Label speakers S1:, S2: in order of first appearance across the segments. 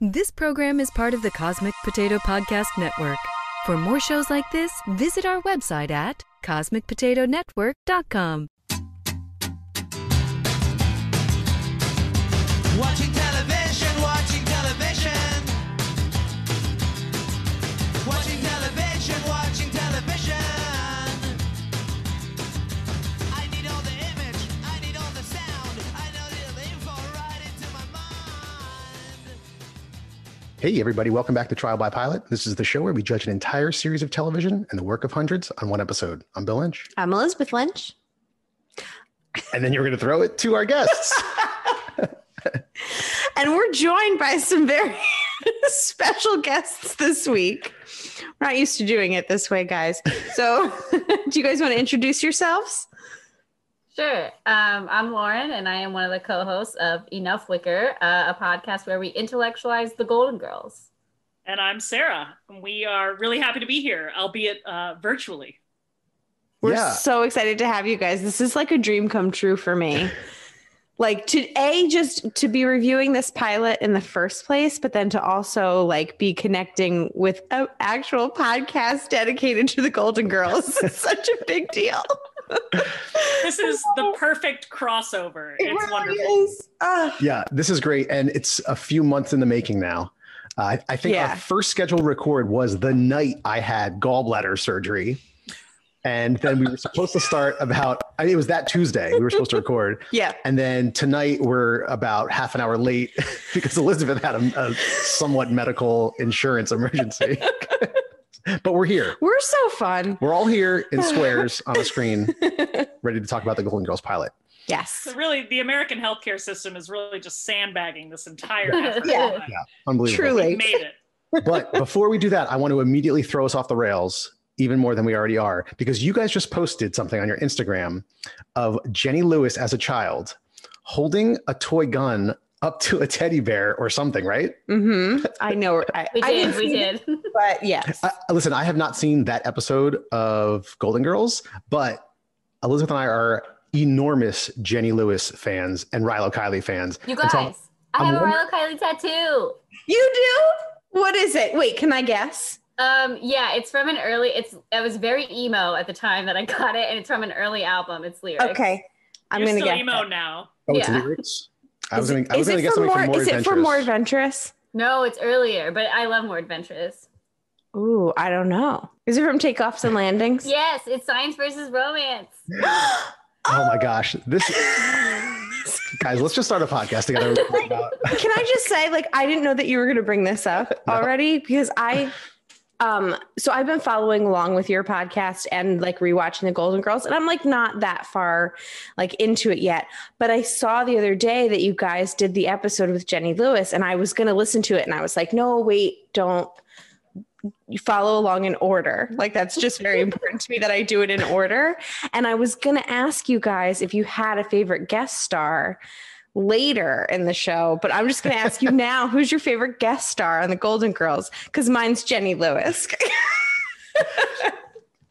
S1: This program is part of the Cosmic Potato Podcast Network. For more shows like this, visit our website at cosmicpotatonetwork.com.
S2: Watching television, watching television. Watching television, watching television. I need all the image, I need all the sound. I know the info right into my mind.
S3: Hey everybody, welcome back to Trial by Pilot. This is the show where we judge an entire series of television and the work of hundreds on one episode. I'm Bill Lynch.
S4: I'm Elizabeth Lynch.
S3: And then you're going to throw it to our guests.
S4: And we're joined by some very special guests this week. We're not used to doing it this way, guys. So do you guys want to introduce yourselves?
S5: Sure. I'm Lauren, and I am one of the co-hosts of Enough Wicker, a podcast where we intellectualize the Golden Girls.
S6: And I'm Sarah. We are really happy to be here, albeit virtually.
S4: We're so excited to have you guys. This is like a dream come true for me. Like just to be reviewing this pilot in the first place, but then to also like be connecting with an actual podcast dedicated to the Golden Girls. It's such a big deal.
S6: This is the perfect crossover. It's
S4: really
S6: wonderful.
S4: Is.
S3: Yeah, this is great. And it's a few months in the making now. I think our first scheduled record was the night I had gallbladder surgery. And then we were supposed to start it was that Tuesday we were supposed to record.
S4: Yeah.
S3: And then tonight we're about half an hour late because Elizabeth had a somewhat medical insurance emergency. But we're here.
S4: We're so fun.
S3: We're all here in squares on a screen, ready to talk about the Golden Girls pilot.
S4: Yes.
S6: So really, the American healthcare system is really just sandbagging this entire effort.
S4: Yeah.
S3: Unbelievable.
S4: Truly.
S6: We made it.
S3: But before we do that, I want to immediately throw us off the rails even more than we already are, because you guys just posted something on your Instagram of Jenny Lewis as a child holding a toy gun up to a teddy bear or something, right?
S4: Mm-hmm. I know.
S5: We did.
S4: But yes.
S3: Listen, I have not seen that episode of Golden Girls, but Elizabeth and I are enormous Jenny Lewis fans and Rilo Kiley fans.
S5: You guys,
S3: so
S5: I have a Rilo Kiley tattoo.
S4: You do? What is it? Wait, can I guess?
S5: Yeah, it's from an early, it was very emo at the time that I got it, and it's from an early album. It's lyrics.
S4: Okay. I'm
S6: You're
S4: going to
S6: still
S4: get
S6: emo
S4: that.
S6: now.
S3: Oh, it's
S5: Yeah.
S3: lyrics? I was going to guess something from More
S4: Is
S3: Adventurous.
S4: it for More Adventurous?
S5: No, it's earlier, but I love More Adventurous.
S4: Ooh, I don't know. Is it from Takeoffs and Landings?
S5: Yes, it's Science versus Romance.
S3: Oh my gosh. Guys, let's just start a podcast together.
S4: Can I just say, like, I didn't know that you were going to bring this up already, because so I've been following along with your podcast and like rewatching the Golden Girls, and I'm like not that far like into it yet. But I saw the other day that you guys did the episode with Jenny Lewis, and I was going to listen to it, and I was like, no, wait, don't. You follow along in order. Like, that's just very important to me that I do it in order. And I was going to ask you guys if you had a favorite guest star later in the show, but I'm just going to ask you now, who's your favorite guest star on the Golden Girls? Because mine's Jenny Lewis.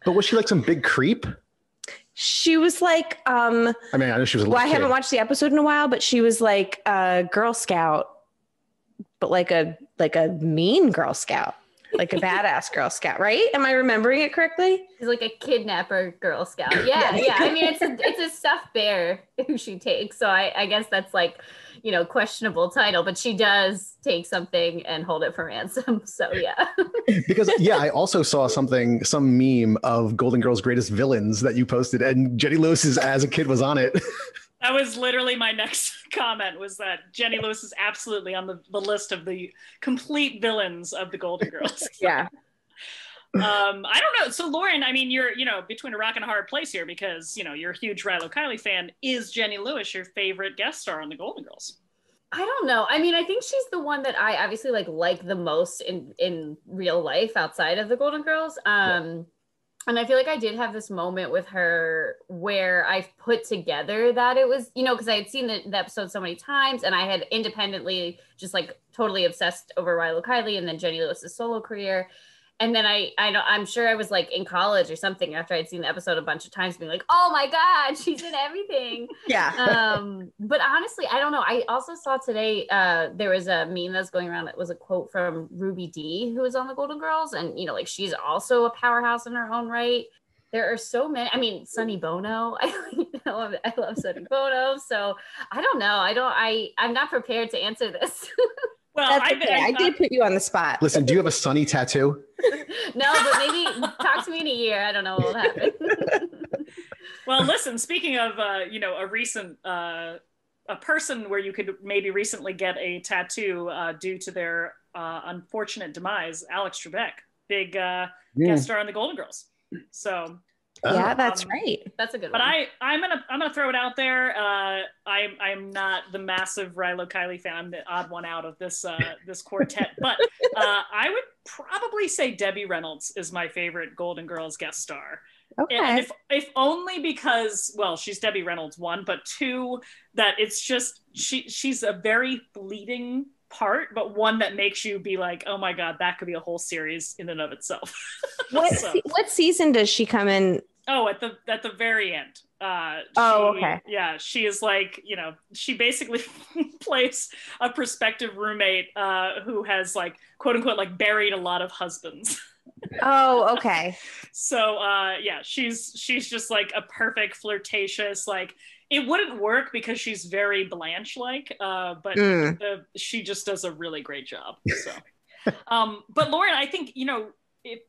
S3: But was she like some big creep?
S4: She was like,
S3: I mean, I know she was a little
S4: I haven't watched the episode in a while, but she was like a Girl Scout, but like a mean Girl Scout, like a badass Girl Scout, right? Am I remembering it correctly?
S5: She's like a kidnapper Girl Scout. Yeah. I mean, it's a stuffed bear who she takes. So I guess that's like, questionable title, but she does take something and hold it for ransom. So yeah.
S3: Because I also saw some meme of Golden Girls' greatest villains that you posted, and Jenny Lewis as a kid was on it.
S6: That was literally my next comment, was that Jenny Lewis is absolutely on the list of the complete villains of the Golden Girls.
S4: Yeah.
S6: I don't know. So Lauren, I mean, you're, between a rock and a hard place here, because, you're a huge Rilo Kiley fan. Is Jenny Lewis your favorite guest star on the Golden Girls?
S5: I don't know. I mean, I think she's the one that I obviously like the most in real life outside of the Golden Girls. And I feel like I did have this moment with her where I put together that it was, because I had seen the episode so many times, and I had independently just like totally obsessed over Rilo Kiley and then Jenny Lewis's solo career. And then I know, I'm sure I was like in college or something after I'd seen the episode a bunch of times being like, oh my God, she's in everything.
S4: Yeah.
S5: But honestly, I don't know. I also saw today, there was a meme that's going around that was a quote from Ruby Dee, who was on the Golden Girls. And, you know, like she's also a powerhouse in her own right. There are so many. I mean, Sonny Bono. I love Sonny Bono. So I don't know. I'm not prepared to answer this.
S6: Well,
S4: That's okay. I did put you on the spot.
S3: Listen, do you have a Sunny tattoo?
S5: No, but maybe talk to me in a year. I don't know what will happen.
S6: Well, listen, speaking of, a recent, a person where you could maybe recently get a tattoo due to their unfortunate demise, Alex Trebek, big guest star on the Golden Girls. So
S4: yeah, that's right.
S5: That's a good
S6: but
S5: one.
S6: I'm gonna throw it out there. I'm not the massive Rilo Kiley fan. I'm the odd one out of this this quartet. But I would probably say Debbie Reynolds is my favorite Golden Girls guest star.
S4: Okay.
S6: And if only because, well, she's Debbie Reynolds, one, but two, that it's just she's a very fleeting part, but one that makes you be like, oh my God, that could be a whole series in and of itself.
S4: What season does she come in?
S6: Oh, at the very end.
S4: Okay.
S6: Yeah, she is like, she basically plays a prospective roommate who has like, quote unquote, like buried a lot of husbands.
S4: Oh, okay.
S6: So yeah, she's just like a perfect flirtatious, like it wouldn't work because she's very Blanche-like, but she just does a really great job. So, but Lauren, I think,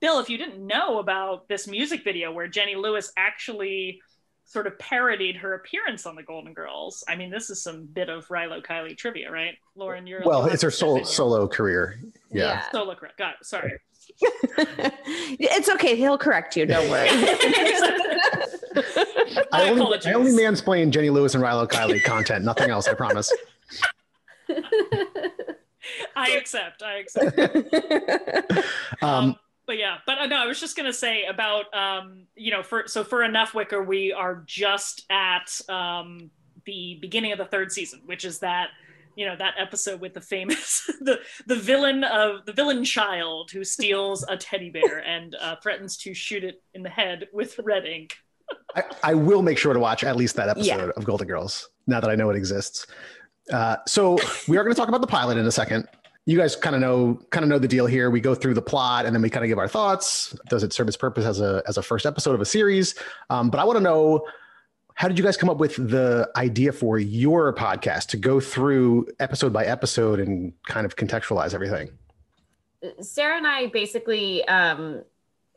S6: Bill, if you didn't know about this music video where Jenny Lewis actually sort of parodied her appearance on the Golden Girls, I mean, this is some bit of Rilo Kiley trivia, right? Lauren,
S3: it's her solo career. Yeah.
S6: Solo career. Got it. Sorry.
S4: It's okay. He'll correct you. Don't worry.
S3: I only mansplain Jenny Lewis and Rilo Kiley content. Nothing else, I promise.
S6: I accept. But yeah, no, I was just going to say about, for Enough Wicker, we are just at the beginning of the third season, which is that, that episode with the famous, the villain child who steals a teddy bear and threatens to shoot it in the head with red ink.
S3: I will make sure to watch at least that episode of Golden Girls now that I know it exists. So we are going to talk about the pilot in a second. You guys kind of know the deal here. We go through the plot and then we kind of give our thoughts. Does it serve its purpose as a first episode of a series? But I want to know, how did you guys come up with the idea for your podcast to go through episode by episode and kind of contextualize everything?
S5: Sarah and I basically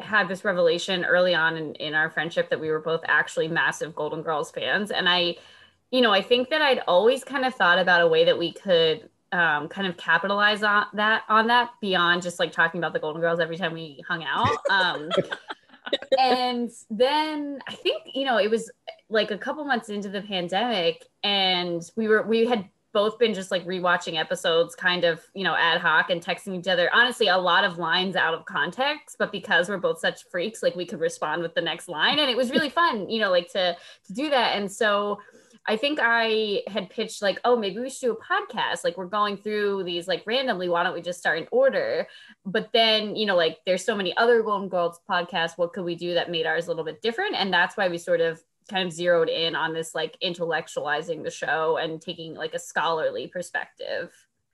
S5: had this revelation early on in our friendship that we were both actually massive Golden Girls fans. And I think that I'd always kind of thought about a way that we could kind of capitalize on that beyond just like talking about the Golden Girls every time we hung out. And then I think, it was like a couple months into the pandemic and we had both been just like rewatching episodes kind of, ad hoc and texting each other. Honestly, a lot of lines out of context, but because we're both such freaks, like we could respond with the next line. And it was really fun, like to do that. And so I think I had pitched like, oh, maybe we should do a podcast. Like we're going through these like randomly. Why don't we just start in order? But then, like there's so many other Golden Girls podcasts. What could we do that made ours a little bit different? And that's why we sort of kind of zeroed in on this like intellectualizing the show and taking like a scholarly perspective.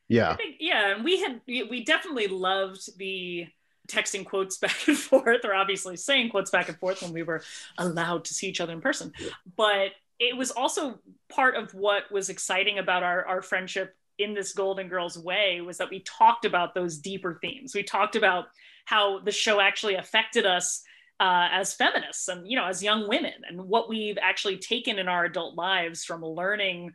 S3: Yeah.
S6: I think, and we definitely loved the texting quotes back and forth, or obviously saying quotes back and forth when we were allowed to see each other in person. But it was also part of what was exciting about our friendship in this Golden Girls way was that we talked about those deeper themes. We talked about how the show actually affected us as feminists and, as young women, and what we've actually taken in our adult lives from learning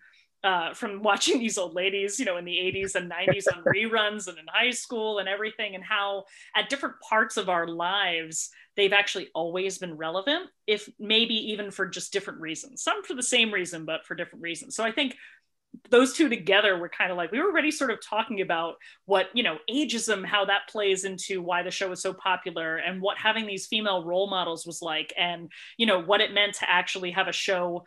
S6: from watching these old ladies, in the 80s and 90s on reruns and in high school and everything, and how at different parts of our lives, they've actually always been relevant, if maybe even for just different reasons, some for the same reason, but for different reasons. So I think those two together were kind of like, we were already sort of talking about what, ageism, how that plays into why the show was so popular, and what having these female role models was like, and, what it meant to actually have a show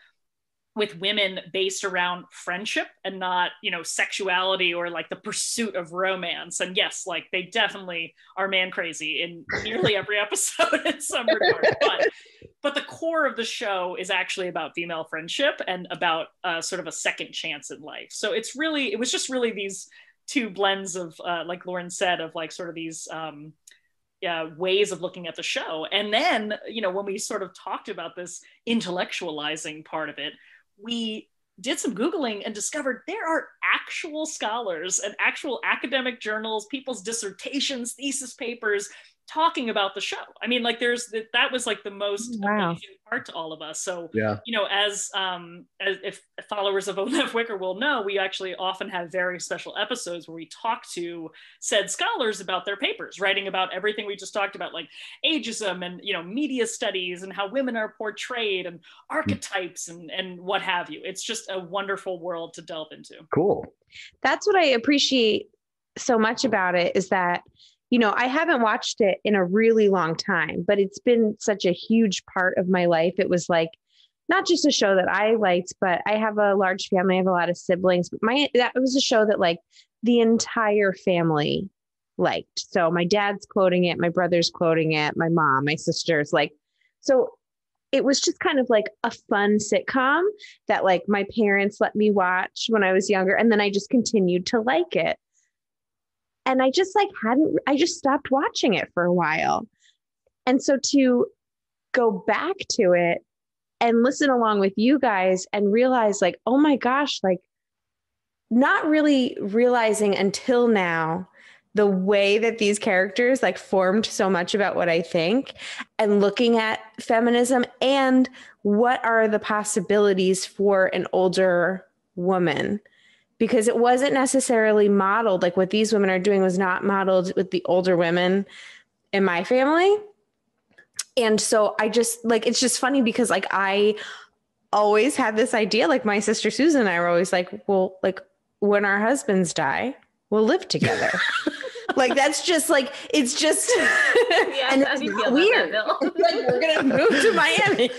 S6: with women based around friendship and not, sexuality or like the pursuit of romance. And yes, like they definitely are man crazy in nearly every episode in some regard. But the core of the show is actually about female friendship and about sort of a second chance in life. So it was just really these two blends of, like Lauren said, of like sort of these ways of looking at the show. And then, when we sort of talked about this intellectualizing part of it, we did some Googling and discovered there are actual scholars and actual academic journals, people's dissertations, thesis papers talking about the show. I mean, like that was like the most amazing part to all of us. So, as if followers of Enough Wicker will know, we actually often have very special episodes where we talk to said scholars about their papers, writing about everything we just talked about, like ageism and, media studies and how women are portrayed and archetypes and what have you. It's just a wonderful world to delve into.
S3: Cool.
S4: That's what I appreciate so much about it, is that I haven't watched it in a really long time, but it's been such a huge part of my life. It was like, not just a show that I liked, but I have a large family. I have a lot of siblings, but that was a show that like the entire family liked. So my dad's quoting it, my brother's quoting it, my mom, my sisters, so it was just kind of like a fun sitcom that like my parents let me watch when I was younger. And then I just continued to like it. And I just I just stopped watching it for a while. And so to go back to it and listen along with you guys and realize like, oh my gosh, like not really realizing until now the way that these characters like formed so much about what I think, and looking at feminism and what are the possibilities for an older woman. Because it wasn't necessarily modeled, like what these women are doing was not modeled with the older women in my family. And so I just like, it's just funny because like I always had this idea, like my sister Susan and I were always like, well, like when our husbands die, we'll live together. Like that's just like, it's just and
S5: how do you feel about
S4: weird.
S5: that, Bill?
S4: Like we're gonna move to Miami.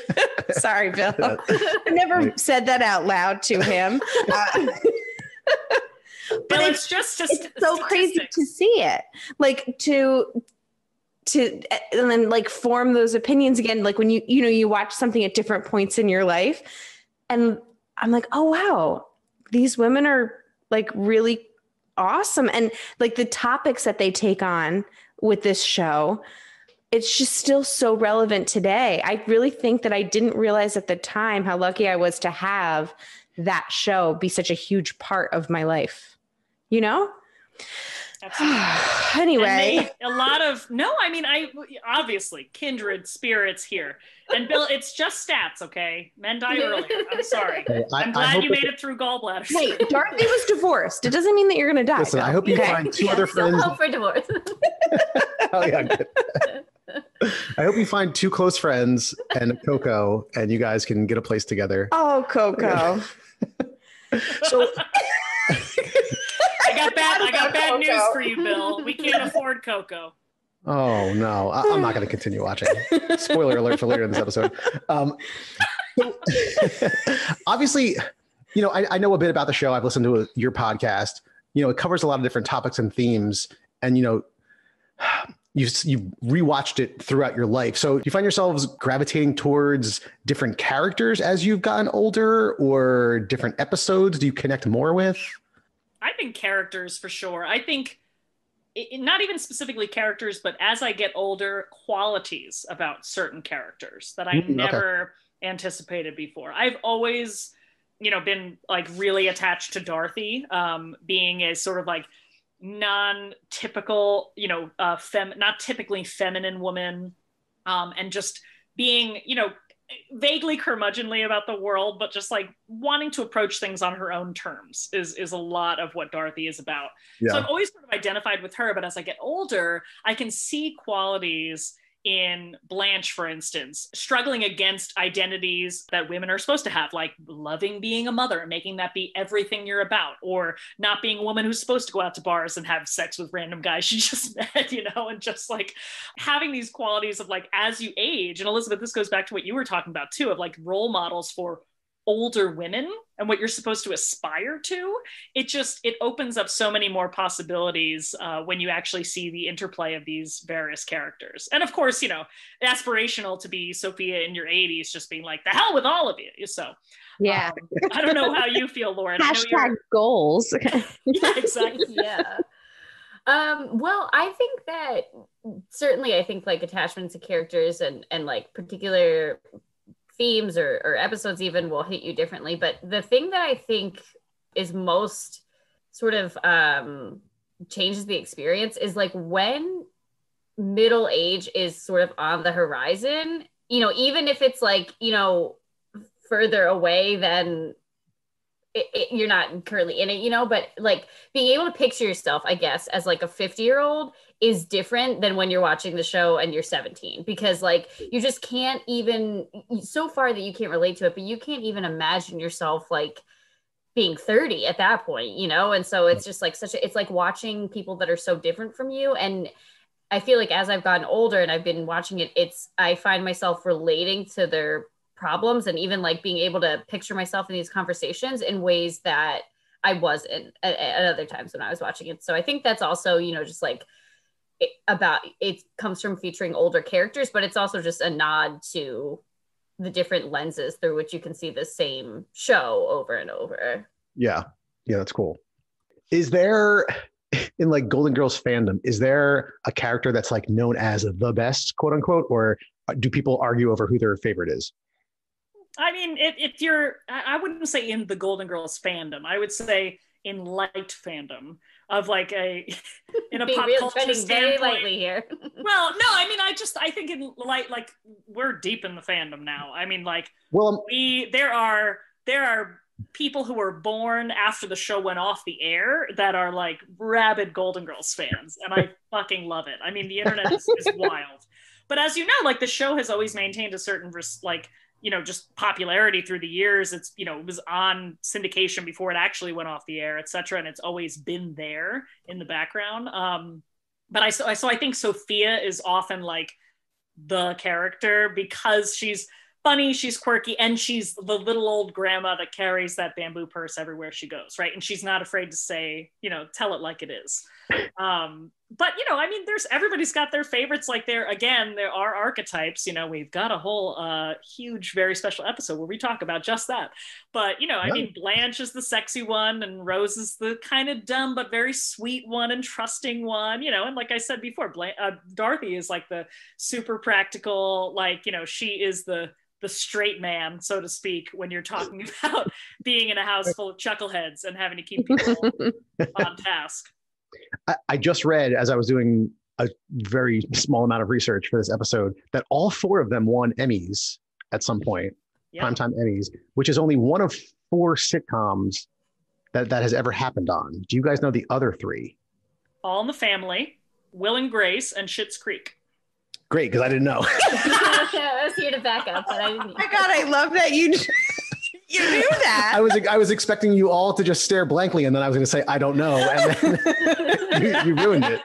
S4: Sorry, Bill. I never said that out loud to him. But
S6: it's just
S4: it's so crazy to see it, like to and then like form those opinions again, like when you watch something at different points in your life, and I'm like, oh wow, these women are like really awesome, and like the topics that they take on with this show, it's just still so relevant today. I really think that I didn't realize at the time how lucky I was to have that show be such a huge part of my life, Anyway,
S6: a lot of I obviously kindred spirits here. And Bill, it's just stats, okay? Men die earlier. I'm sorry. I'm glad you made it through gallbladder.
S4: Hey, Dorothy was divorced. It doesn't mean that you're going to die.
S3: Listen, I hope you find two other friends.
S5: Hope for divorce.
S3: Oh yeah, good. I hope you find two close friends and Coco, and you guys can get a place together.
S4: Oh, Coco.
S3: So
S6: I got bad news for you, Bill. We can't afford Coco.
S3: Oh no, I'm not going to continue watching. Spoiler alert for later in this episode. So, obviously, I know a bit about the show. I've listened to your podcast. It covers a lot of different topics and themes, and you've rewatched it throughout your life. So do you find yourselves gravitating towards different characters as you've gotten older, or different episodes do you connect more with?
S6: I think characters for sure. I think not even specifically characters, but as I get older, qualities about certain characters that I never anticipated before. I've always, been like really attached to Dorothy, being a sort of like non-typical, not typically feminine woman, and just being, vaguely curmudgeonly about the world, but just like wanting to approach things on her own terms is a lot of what Dorothy is about. Yeah. So I've always sort of identified with her, but as I get older, I can see qualities in Blanche, for instance, struggling against identities that women are supposed to have, like loving being a mother and making that be everything you're about, or not being a woman who's supposed to go out to bars and have sex with random guys she just met, and just like having these qualities of like, as you age, and Elizabeth, this goes back to what you were talking about too, of like role models for older women and what you're supposed to aspire to, it opens up so many more possibilities when you actually see the interplay of these various characters. And of course, you know, aspirational to be Sophia in your 80s, just being like, the hell with all of you. So
S4: Yeah.
S6: I don't know how you feel, Lauren. I know
S4: Hashtag goals.
S6: Yeah, exactly.
S5: Yeah. Well, I think that certainly I think like attachment to characters and like particular themes or episodes even will hit you differently. But the thing that I think is most sort of changes the experience is like when middle age is sort of on the horizon, you know, even if it's like, you know, further away than you're not currently in it, you know, but like being able to picture yourself, I guess, as like a 50-year-old is different than when you're watching the show and you're 17, because like you just can't even, so far that you can't relate to it, but you can't even imagine yourself like being 30 at that point, you know? And so it's just like it's like watching people that are so different from you. And I feel like as I've gotten older and I've been watching it, I find myself relating to their problems and even like being able to picture myself in these conversations in ways that I wasn't at other times when I was watching it. So I think that's also, you know, just like it comes from featuring older characters, but it's also just a nod to the different lenses through which you can see the same show over and over.
S3: Yeah, that's cool. Is there, in like Golden Girls fandom, is there a character that's like known as the best, quote unquote, or do people argue over who their favorite is?
S6: I mean, if you're, I wouldn't say in the Golden Girls fandom, I would say in light fandom of like in a pop culture standpoint.
S5: Very lightly here.
S6: Well, no, I mean, I think in light, like we're deep in the fandom now. I mean, like,
S3: well,
S6: there are people who were born after the show went off the air that are like rabid Golden Girls fans, and I fucking love it. I mean, the internet is wild. But as you know, like the show has always maintained a certain like, you know, just popularity through the years. It's, you know, it was on syndication before it actually went off the air, et cetera. And it's always been there in the background. But I think Sophia is often like the character because she's funny, she's quirky, and she's the little old grandma that carries that bamboo purse everywhere she goes, right? And she's not afraid to say, you know, tell it like it is. But, you know, I mean, everybody's got their favorites. Like there are archetypes, you know, we've got a whole huge, very special episode where we talk about just that. But, you know, I mean, Blanche is the sexy one and Rose is the kind of dumb, but very sweet one and trusting one, you know, and like I said before, Dorothy is like the super practical, like, you know, she is the straight man, so to speak, when you're talking about being in a house full of chuckleheads and having to keep people on task.
S3: I just read, as I was doing a very small amount of research for this episode, that all 4 of them won Emmys at some point, primetime Emmys, which is only one of 4 sitcoms that has ever happened on. Do you guys know the other 3?
S6: All in the Family, Will and Grace, and Schitt's Creek.
S3: Great, because I didn't know.
S5: I was here to back up, but I didn't.
S4: Oh my God, I love that you knew that.
S3: I was expecting you all to just stare blankly, and then I was going to say, I don't know. And then you ruined it.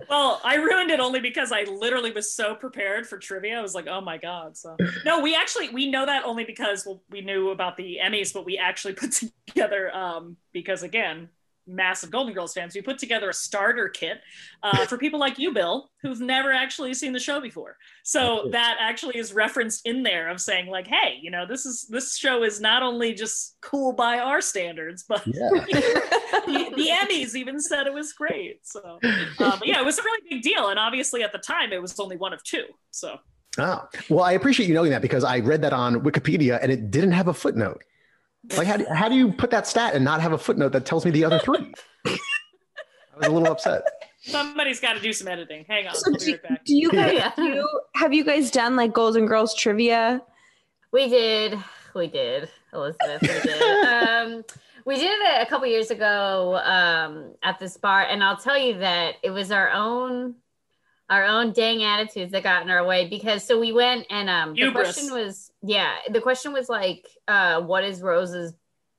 S6: Well, I ruined it only because I literally was so prepared for trivia. I was like, oh my God. So no, we know that only because we knew about the Emmys, but we actually put together, because again, massive Golden Girls fans, we put together a starter kit for people like you, Bill, who've never actually seen the show before. So that actually is referenced in there of saying like, hey, you know, this show is not only just cool by our standards, but the Emmys even said it was great. So but yeah, it was a really big deal. And obviously at the time it was only one of 2. So. Oh,
S3: well, I appreciate you knowing that because I read that on Wikipedia and it didn't have a footnote. Like, how do you put that stat and not have a footnote that tells me the other 3? I was a little upset.
S6: Somebody's got to do some editing. Hang on,
S4: So
S6: I'll be right back.
S4: do you guys have you guys done like Golden Girls trivia?
S5: We did, Elizabeth. We did. We did it a couple years ago at this bar, and I'll tell you that it was our own dang attitudes that got in our way, because so we went and the question was like, what is Rose's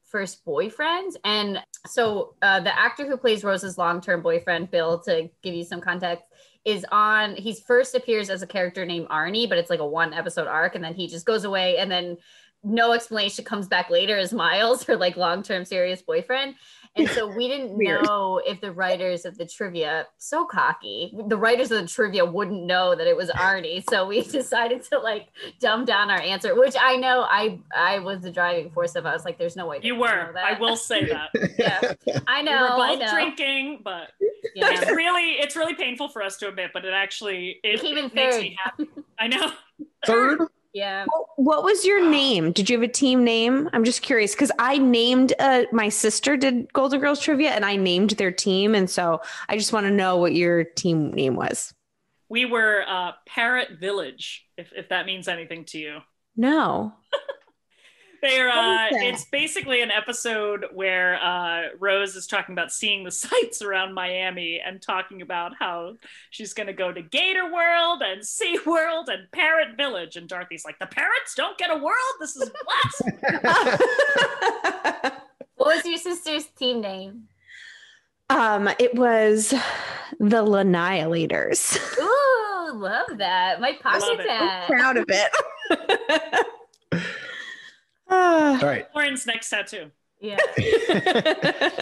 S5: first boyfriend? And so the actor who plays Rose's long-term boyfriend, Bill, to give you some context, he first appears as a character named Arnie, but it's like a 1-episode arc, and then he just goes away, and then no explanation comes back later as Miles, her like long-term serious boyfriend. And so we didn't know if the writers of the trivia, so cocky, the writers of the trivia wouldn't know that it was Arnie. So we decided to like dumb down our answer, which I know I was the driving force of. I was like, there's no way.
S6: You were. I will say that.
S5: Yeah, I know.
S6: We were both
S5: I know.
S6: drinking, but
S5: Yeah.
S6: it's really painful for us to admit, but it
S5: came in
S6: makes
S5: third.
S6: me happy. I know.
S3: Third?
S5: Yeah.
S4: What was your name? Did you have a team name? I'm just curious because I named my sister did Golden Girls trivia and I named their team. And so I just want to know what your team name was.
S6: We were Parrot Village, if that means anything to you.
S4: No.
S6: They're
S4: What is that?
S6: it's basically an episode where Rose is talking about seeing the sights around Miami and talking about how she's going to go to Gator World and Sea World and Parrot Village, and Dorothy's like, the parrots don't get a world. This is what?
S5: What was your sister's team name?
S4: It was the Lannihilators.
S5: Ooh, love that. My
S6: Love
S5: pocket
S6: it.
S5: hat.
S4: Proud of it.
S3: All right.
S6: Lauren's next tattoo.
S5: Yeah.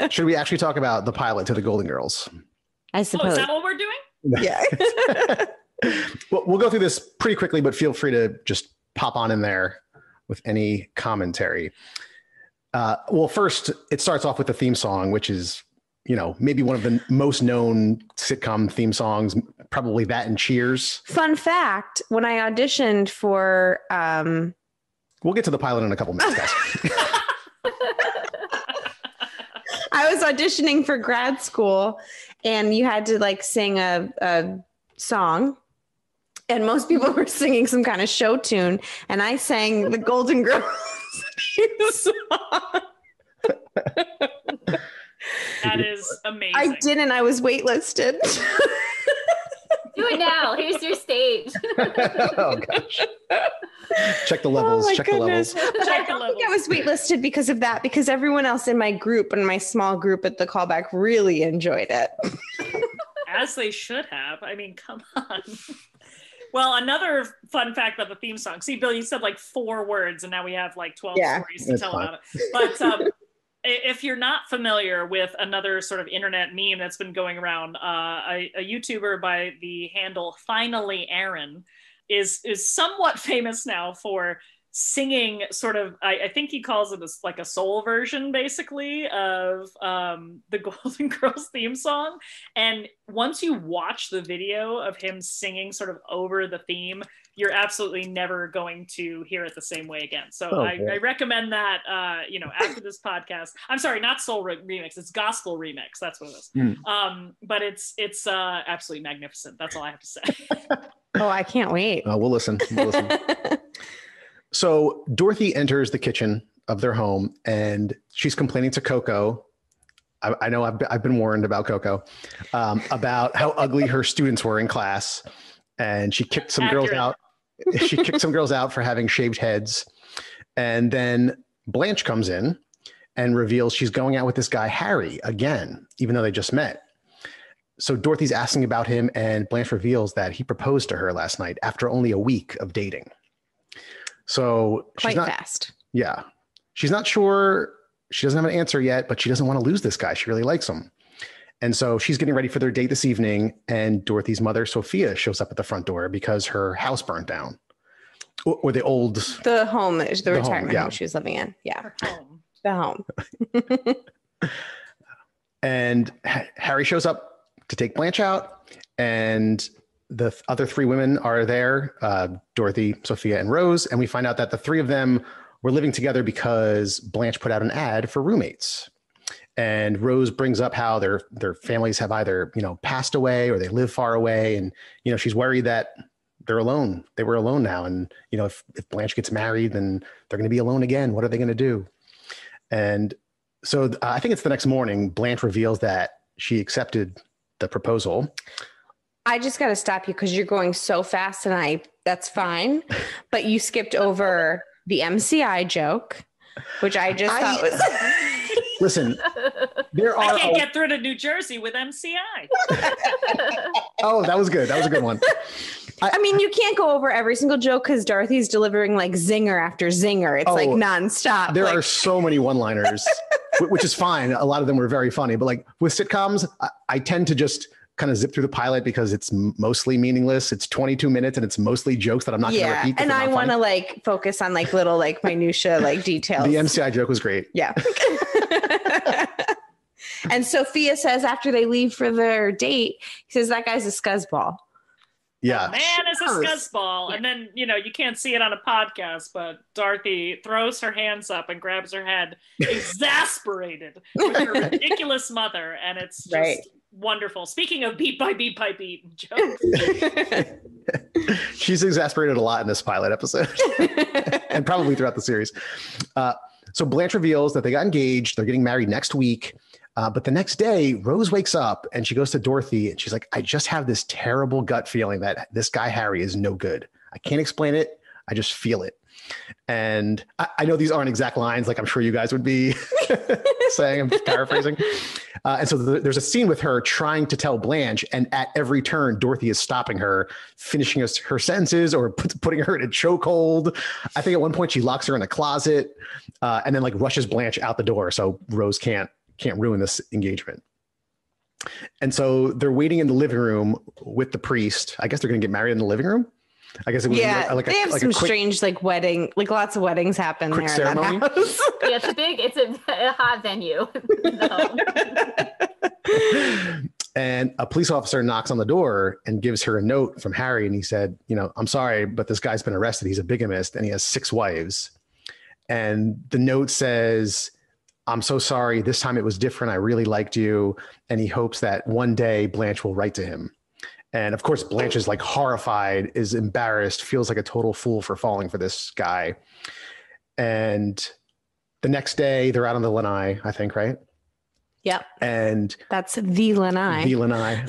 S3: Should we actually talk about the pilot to the Golden Girls?
S4: I
S6: Oh,
S4: suppose.
S6: is that what we're doing?
S4: Yeah.
S3: Well, we'll go through this pretty quickly, but feel free to just pop on in there with any commentary. Well, first, it starts off with the theme song, which is, maybe one of the most known sitcom theme songs, probably that and Cheers.
S4: Fun fact, when I auditioned for
S3: We'll get to the pilot in a couple minutes, guys.
S4: I was auditioning for grad school and you had to like sing a song and most people were singing some kind of show tune and I sang the Golden Girls song.
S6: That is amazing.
S4: I didn't. I was waitlisted.
S5: Do it now. Here's your stage.
S3: Oh, gosh. Check the levels.
S4: Oh my
S3: check the levels.
S4: But I
S6: Check the
S4: don't think
S6: levels.
S4: I was waitlisted because of that, because everyone else in my group and my small group at the callback really enjoyed it.
S6: As they should have. I mean, come on. Well, another fun fact about the theme song. See, Bill, you said like 4 words, and now we have like 12
S4: Yeah,
S6: stories to
S3: that's
S6: tell
S3: fine.
S6: about it. But if you're not familiar with another sort of internet meme that's been going around, a YouTuber by the handle Finally Aaron is somewhat famous now for singing sort of, I think he calls it like a soul version basically of the Golden Girls theme song. And once you watch the video of him singing sort of over the theme, you're absolutely never going to hear it the same way again. So I recommend that, after this podcast. I'm sorry, not soul remix, it's gospel remix. That's what it is. But it's absolutely magnificent. That's all I have to say.
S4: Oh, I can't wait.
S3: We'll listen. So Dorothy enters the kitchen of their home and she's complaining to Coco. I know I've been warned about Coco, about how ugly her students were in class. And she kicked some girls out. She kicked some girls out for having shaved heads. And then Blanche comes in and reveals she's going out with this guy, Harry, again, even though they just met. So Dorothy's asking about him and Blanche reveals that he proposed to her last night after only a week of dating. So
S4: Quite
S3: she's not
S4: fast.
S3: Yeah. She's not sure. She doesn't have an answer yet, but she doesn't want to lose this guy. She really likes him. And so she's getting ready for their date this evening. And Dorothy's mother, Sophia, shows up at the front door because her house burnt down. Or the old...
S4: The home, the retirement
S3: yeah.
S4: home she was living in. Yeah.
S6: Her home.
S4: The home.
S3: And Harry shows up to take Blanche out. And the other 3 women are there, Dorothy, Sophia, and Rose. And we find out that the 3 of them were living together because Blanche put out an ad for roommates. And Rose brings up how their families have either, passed away or they live far away. And, she's worried that they're alone. They were alone now. And, if Blanche gets married, then they're going to be alone again. What are they going to do? And so I think it's the next morning, Blanche reveals that she accepted the proposal.
S4: I just got to stop you because you're going so fast and that's fine. But you skipped over the MCI joke, which I just thought was...
S3: Listen, there are...
S6: I can't get through to New Jersey with MCI.
S3: Oh, that was good. That was a good one.
S4: I mean, you can't go over every single joke because Dorothy's delivering like zinger after zinger. It's like nonstop.
S3: There are so many one-liners, which is fine. A lot of them were very funny, but like with sitcoms, I tend to just kind of zip through the pilot because it's mostly meaningless. It's 22 minutes and it's mostly jokes that I'm not going to repeat.
S4: And I want to like focus on like little like minutia like details.
S3: The MCI joke was great.
S4: Yeah. And Sophia says after they leave for their date, he says that guy's a scuzzball.
S3: Yeah.
S6: Man is a scuzzball. And then, you can't see it on a podcast, but Dorothy throws her hands up and grabs her head, exasperated with her ridiculous mother. And it's just wonderful. Speaking of beat by beat by beat jokes.
S3: She's exasperated a lot in this pilot episode and probably throughout the series. So Blanche reveals that they got engaged. They're getting married next week. But the next day, Rose wakes up and she goes to Dorothy and she's like, I just have this terrible gut feeling that this guy, Harry, is no good. I can't explain it. I just feel it. And I know these aren't exact lines, like I'm sure you guys would be saying, I'm just paraphrasing. And so there's a scene with her trying to tell Blanche, and at every turn, Dorothy is stopping her, finishing her sentences or putting her in a chokehold. I think at one point she locks her in a closet and then like rushes Blanche out the door. So Rose can't ruin this engagement. And so they're waiting in the living room with the priest. I guess they're going to get married in the living room. I guess it was
S4: they have some strange like wedding, like lots of weddings happen there
S3: ceremony.
S4: in that house.
S5: Yeah, it's a hot venue.
S3: And a police officer knocks on the door and gives her a note from Harry. And he said, I'm sorry, but this guy's been arrested. He's a bigamist and he has 6 wives. And the note says, I'm so sorry. This time it was different. I really liked you. And he hopes that one day Blanche will write to him. And of course, Blanche is like horrified, is embarrassed, feels like a total fool for falling for this guy. And the next day they're out on the lanai, I think, right?
S4: Yep.
S3: And
S4: that's the lanai.
S3: The lanai.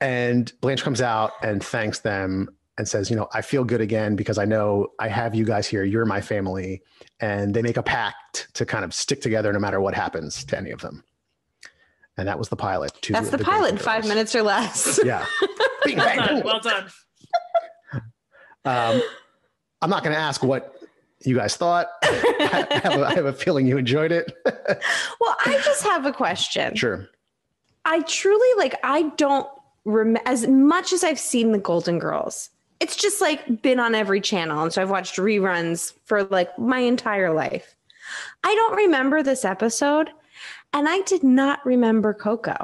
S3: And Blanche comes out and thanks them and says, I feel good again because I know I have you guys here. You're my family. And they make a pact to kind of stick together no matter what happens to any of them. And that was the pilot.
S4: That's the pilot, 5 minutes or less.
S3: Yeah.
S6: Well done.
S3: I'm not going to ask what you guys thought. I have a feeling you enjoyed it.
S4: Well, I just have a question.
S3: Sure.
S4: I truly I don't remember, as much as I've seen the Golden Girls, it's just like been on every channel. And so I've watched reruns for like my entire life. I don't remember this episode. And I did not remember Coco.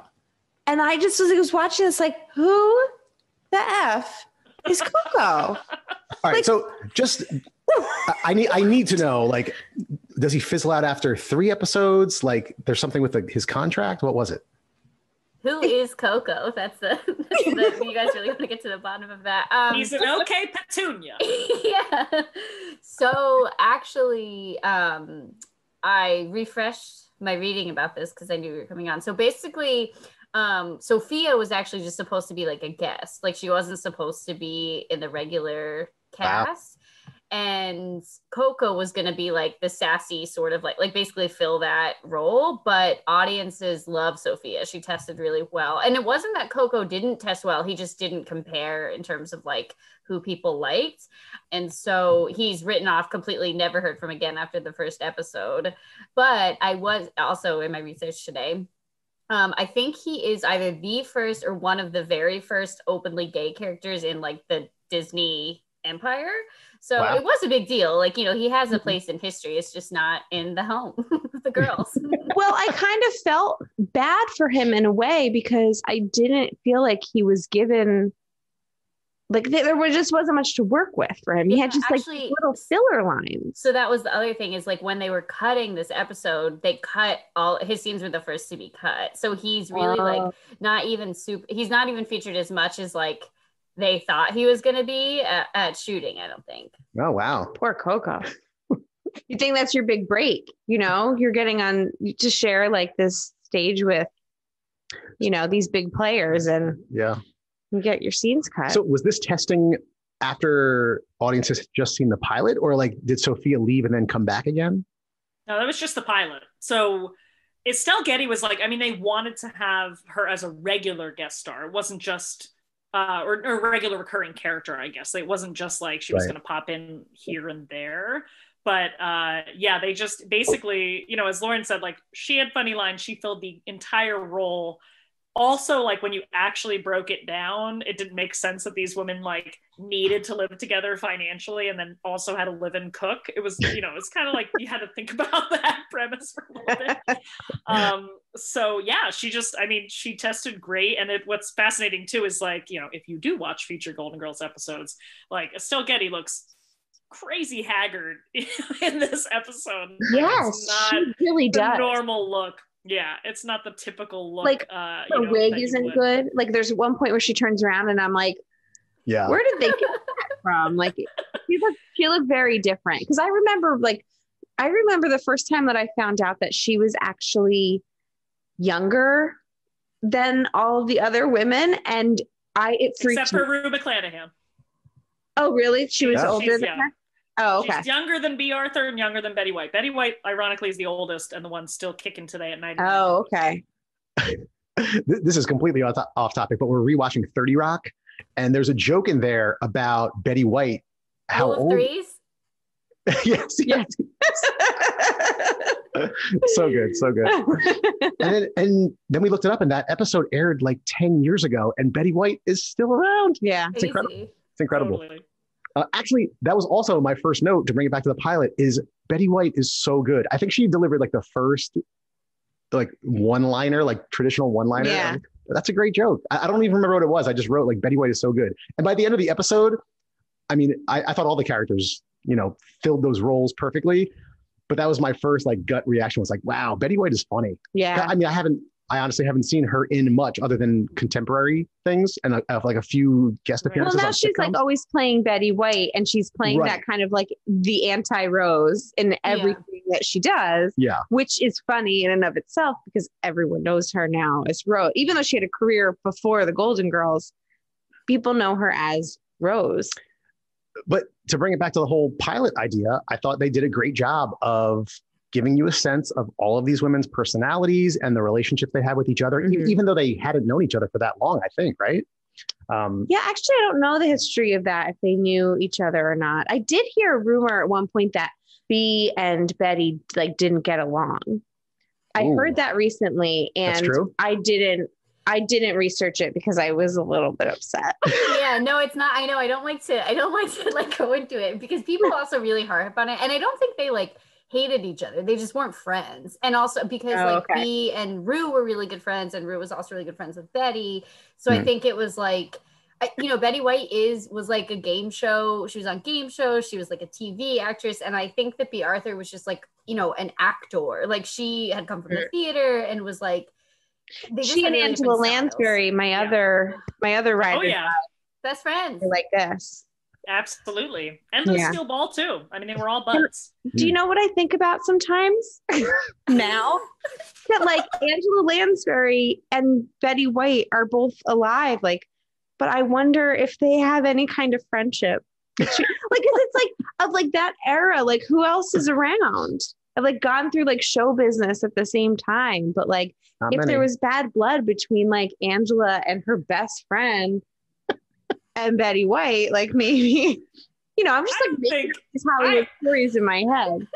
S4: And I just was watching this like, who the F is Coco?
S3: All right. So just, I need to know, like, does he fizzle out after 3 episodes? Like there's something with his contract. What was it?
S5: Who is Coco? That's the you guys really want to get to the bottom of that.
S6: He's an okay petunia.
S5: Yeah. So actually, I refreshed my reading about this because I knew we were coming on. So basically, Sophia was actually just supposed to be like a guest. Like she wasn't supposed to be in the regular cast. Wow. And Coco was going to be like the sassy sort of like basically fill that role. But audiences love Sophia. She tested really well. And it wasn't that Coco didn't test well. He just didn't compare in terms of like who people liked. And so he's written off completely, never heard from again after the first episode. But I was also in my research today. I think he is either the first or one of the very first openly gay characters in like the Disney empire. So wow. It was a big deal. Like, he has a place in history. It's just not in the home of the girls.
S4: Well, I kind of felt bad for him in a way because I didn't feel like he was given, like there just wasn't much to work with for him. He had just actually, like little filler lines.
S5: So that was the other thing is like when they were cutting this episode, they cut all his scenes were the first to be cut. So he's really like not even he's not even featured as much as like they thought he was going to be at shooting, I don't think.
S3: Oh, wow.
S4: Poor Coco. You think that's your big break, you're getting on to share like this stage with, these big players and you get your scenes cut.
S3: So was this testing after audiences had just seen the pilot or like, did Sophia leave and then come back again?
S6: No, that was just the pilot. So Estelle Getty was like, they wanted to have her as a regular guest star. It wasn't just or regular recurring character, I guess. It wasn't just like she was
S3: Right.
S6: going to pop in here and there. But yeah, they just basically, you know, as Lauren said, like she had funny lines. She filled the entire role. Also, like when you actually broke it down, it didn't make sense that these women like needed to live together financially and then also had to live and cook. It was, you know, it's kind of like you had to think about that premise for a little bit. So yeah, she tested great. And what's fascinating too is like, you know, if you do watch future Golden Girls episodes, like Estelle Getty looks crazy haggard in this episode.
S4: Yes,
S6: It's not
S4: she really
S6: the
S4: does.
S6: normal look. Yeah, it's not the typical look.
S4: Like,
S6: you
S4: Her
S6: know,
S4: wig
S6: that you
S4: isn't
S6: would.
S4: good. Like there's one point where she turns around and I'm like,
S3: Yeah.
S4: where did they get that from? Like she looked very different. Because I remember the first time that I found out that she was actually younger than all of the other women, and it freaked
S6: Except for
S4: me.
S6: Rue McClanahan.
S4: Oh, really? She was
S3: Yeah.
S4: older
S6: She's
S4: than
S6: young.
S4: her? Oh, okay.
S6: She's younger than B. Arthur and younger than Betty White. Betty White, ironically, is the oldest and the one still kicking today at night.
S4: Oh, okay.
S3: This is completely off topic, but we're rewatching 30 Rock, and there's a joke in there about Betty White. How
S5: Rule of
S3: old?
S5: threes.
S3: Yes, yes. So good, so good. And then we looked it up, and that episode aired like 10 years ago, and Betty White is still around.
S4: Yeah.
S3: It's incredible.
S5: Crazy.
S3: It's incredible.
S6: Totally.
S3: Actually, that was also my first note to bring it back to the pilot. Is Betty White is so good. I think she delivered like the first like one-liner, like traditional one-liner.
S4: Yeah.
S3: That's a great joke. I don't even remember what it was. I just wrote like Betty White is so good. And by the end of the episode, I mean, I thought all the characters, you know, filled those roles perfectly. But that was my first like gut reaction, was like, wow, Betty White is funny.
S4: Yeah.
S3: I mean, I honestly haven't seen her in much other than contemporary things and like a few guest
S6: Right.
S4: Well,
S3: appearances.
S4: now
S3: on
S4: she's like
S3: sitcoms.
S4: always playing Betty White, and she's playing
S3: Right.
S4: that kind of like the anti-Rose in everything that she does,
S3: Yeah.
S4: which is funny in and of itself because everyone knows her now as Rose. Even though she had a career before the Golden Girls, people know her as Rose.
S3: But to bring it back to the whole pilot idea, I thought they did a great job of giving you a sense of all of these women's personalities and the relationships they had with each other,
S4: Mhm.
S3: even though they hadn't known each other for that long, I think, right?
S4: Yeah, actually, I don't know the history of that, if they knew each other or not. I did hear a rumor at one point that B and Betty like didn't get along. I
S3: Ooh.
S4: heard that recently,
S3: That's
S4: and
S3: true.
S4: I didn't research it because I was a little bit upset.
S5: Yeah, no, it's not. I know. I don't like to like go into it because people also really harp on it, and I don't think they like hated each other. They just weren't friends. And also because
S4: okay.
S5: B and Rue were really good friends, and Rue was also really good friends with Betty. So I
S3: Hmm.
S5: think it was like, Betty White was like a game show. She was on game shows. She was like a TV actress. And I think that B. Arthur was just like, an actor. Like she had come from the theater and was like, they just
S4: She
S5: had
S4: and
S5: really
S4: Angela
S5: different styles.
S4: Lansbury, my
S6: Yeah.
S4: other writer,
S6: Oh yeah,
S5: Best friends.
S4: are like this.
S6: absolutely. And Liz
S4: Yeah.
S6: Steel Ball too. I mean, they were all buds.
S4: Do you know what I think about sometimes now? That like Angela Lansbury and Betty White are both alive. Like, but I wonder if they have any kind of friendship. Like, 'cause it's like of like that era. Like, who else is around? I've like gone through like show business at the same time, but like
S3: Not
S4: if
S3: many.
S4: there was bad blood between like Angela and her best friend and Betty White, like maybe, I'm just
S6: I
S4: like
S6: don't
S4: making
S6: think
S4: these Hollywood stories in my head.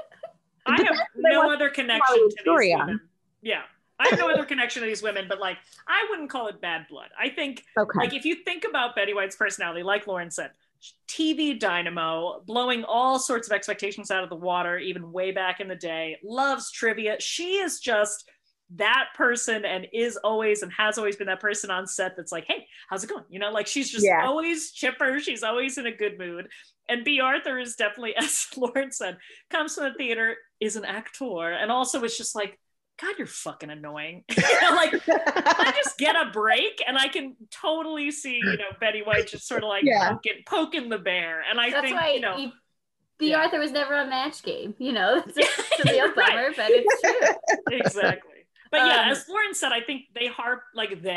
S6: I
S4: But
S6: have
S4: that's what I
S6: no
S4: want
S6: other connection
S4: Hollywood
S6: to
S4: story
S6: these
S4: on.
S6: women. Yeah. I have no other connection to these women, but like, I wouldn't call it bad blood. I think,
S4: Okay.
S6: like, if you think about Betty White's personality, like Lauren said, TV dynamo, blowing all sorts of expectations out of the water, even way back in the day, loves trivia. She is just that person and is always and has always been that person on set that's like, hey, how's it going? Like she's just
S4: Yeah.
S6: always chipper. She's always in a good mood. And B. Arthur is definitely, as Lauren said, comes from the theater, is an actor, and also it's just like, God, you're fucking annoying. Like, I just get a break, and I can totally see, Betty White just sort of like
S4: Yeah.
S6: poking the bear. And I
S5: That's
S6: think,
S5: why B.
S6: yeah.
S5: Arthur was never on Match Game. It's a real
S6: Right.
S5: bummer, but it's true.
S6: Exactly. But yeah,
S5: Um,
S6: as Lauren said, I think they harp like the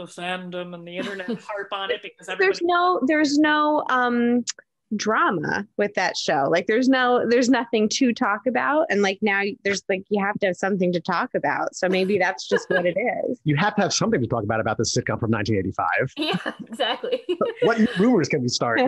S6: fandom and the internet harp on it because everybody.
S4: there's no drama with that show. Like there's nothing to talk about. And like now there's like, you have to have something to talk about. So maybe that's just what it is.
S3: You have to have something to talk about this sitcom from 1985.
S5: Yeah, exactly.
S3: What new rumors can we start?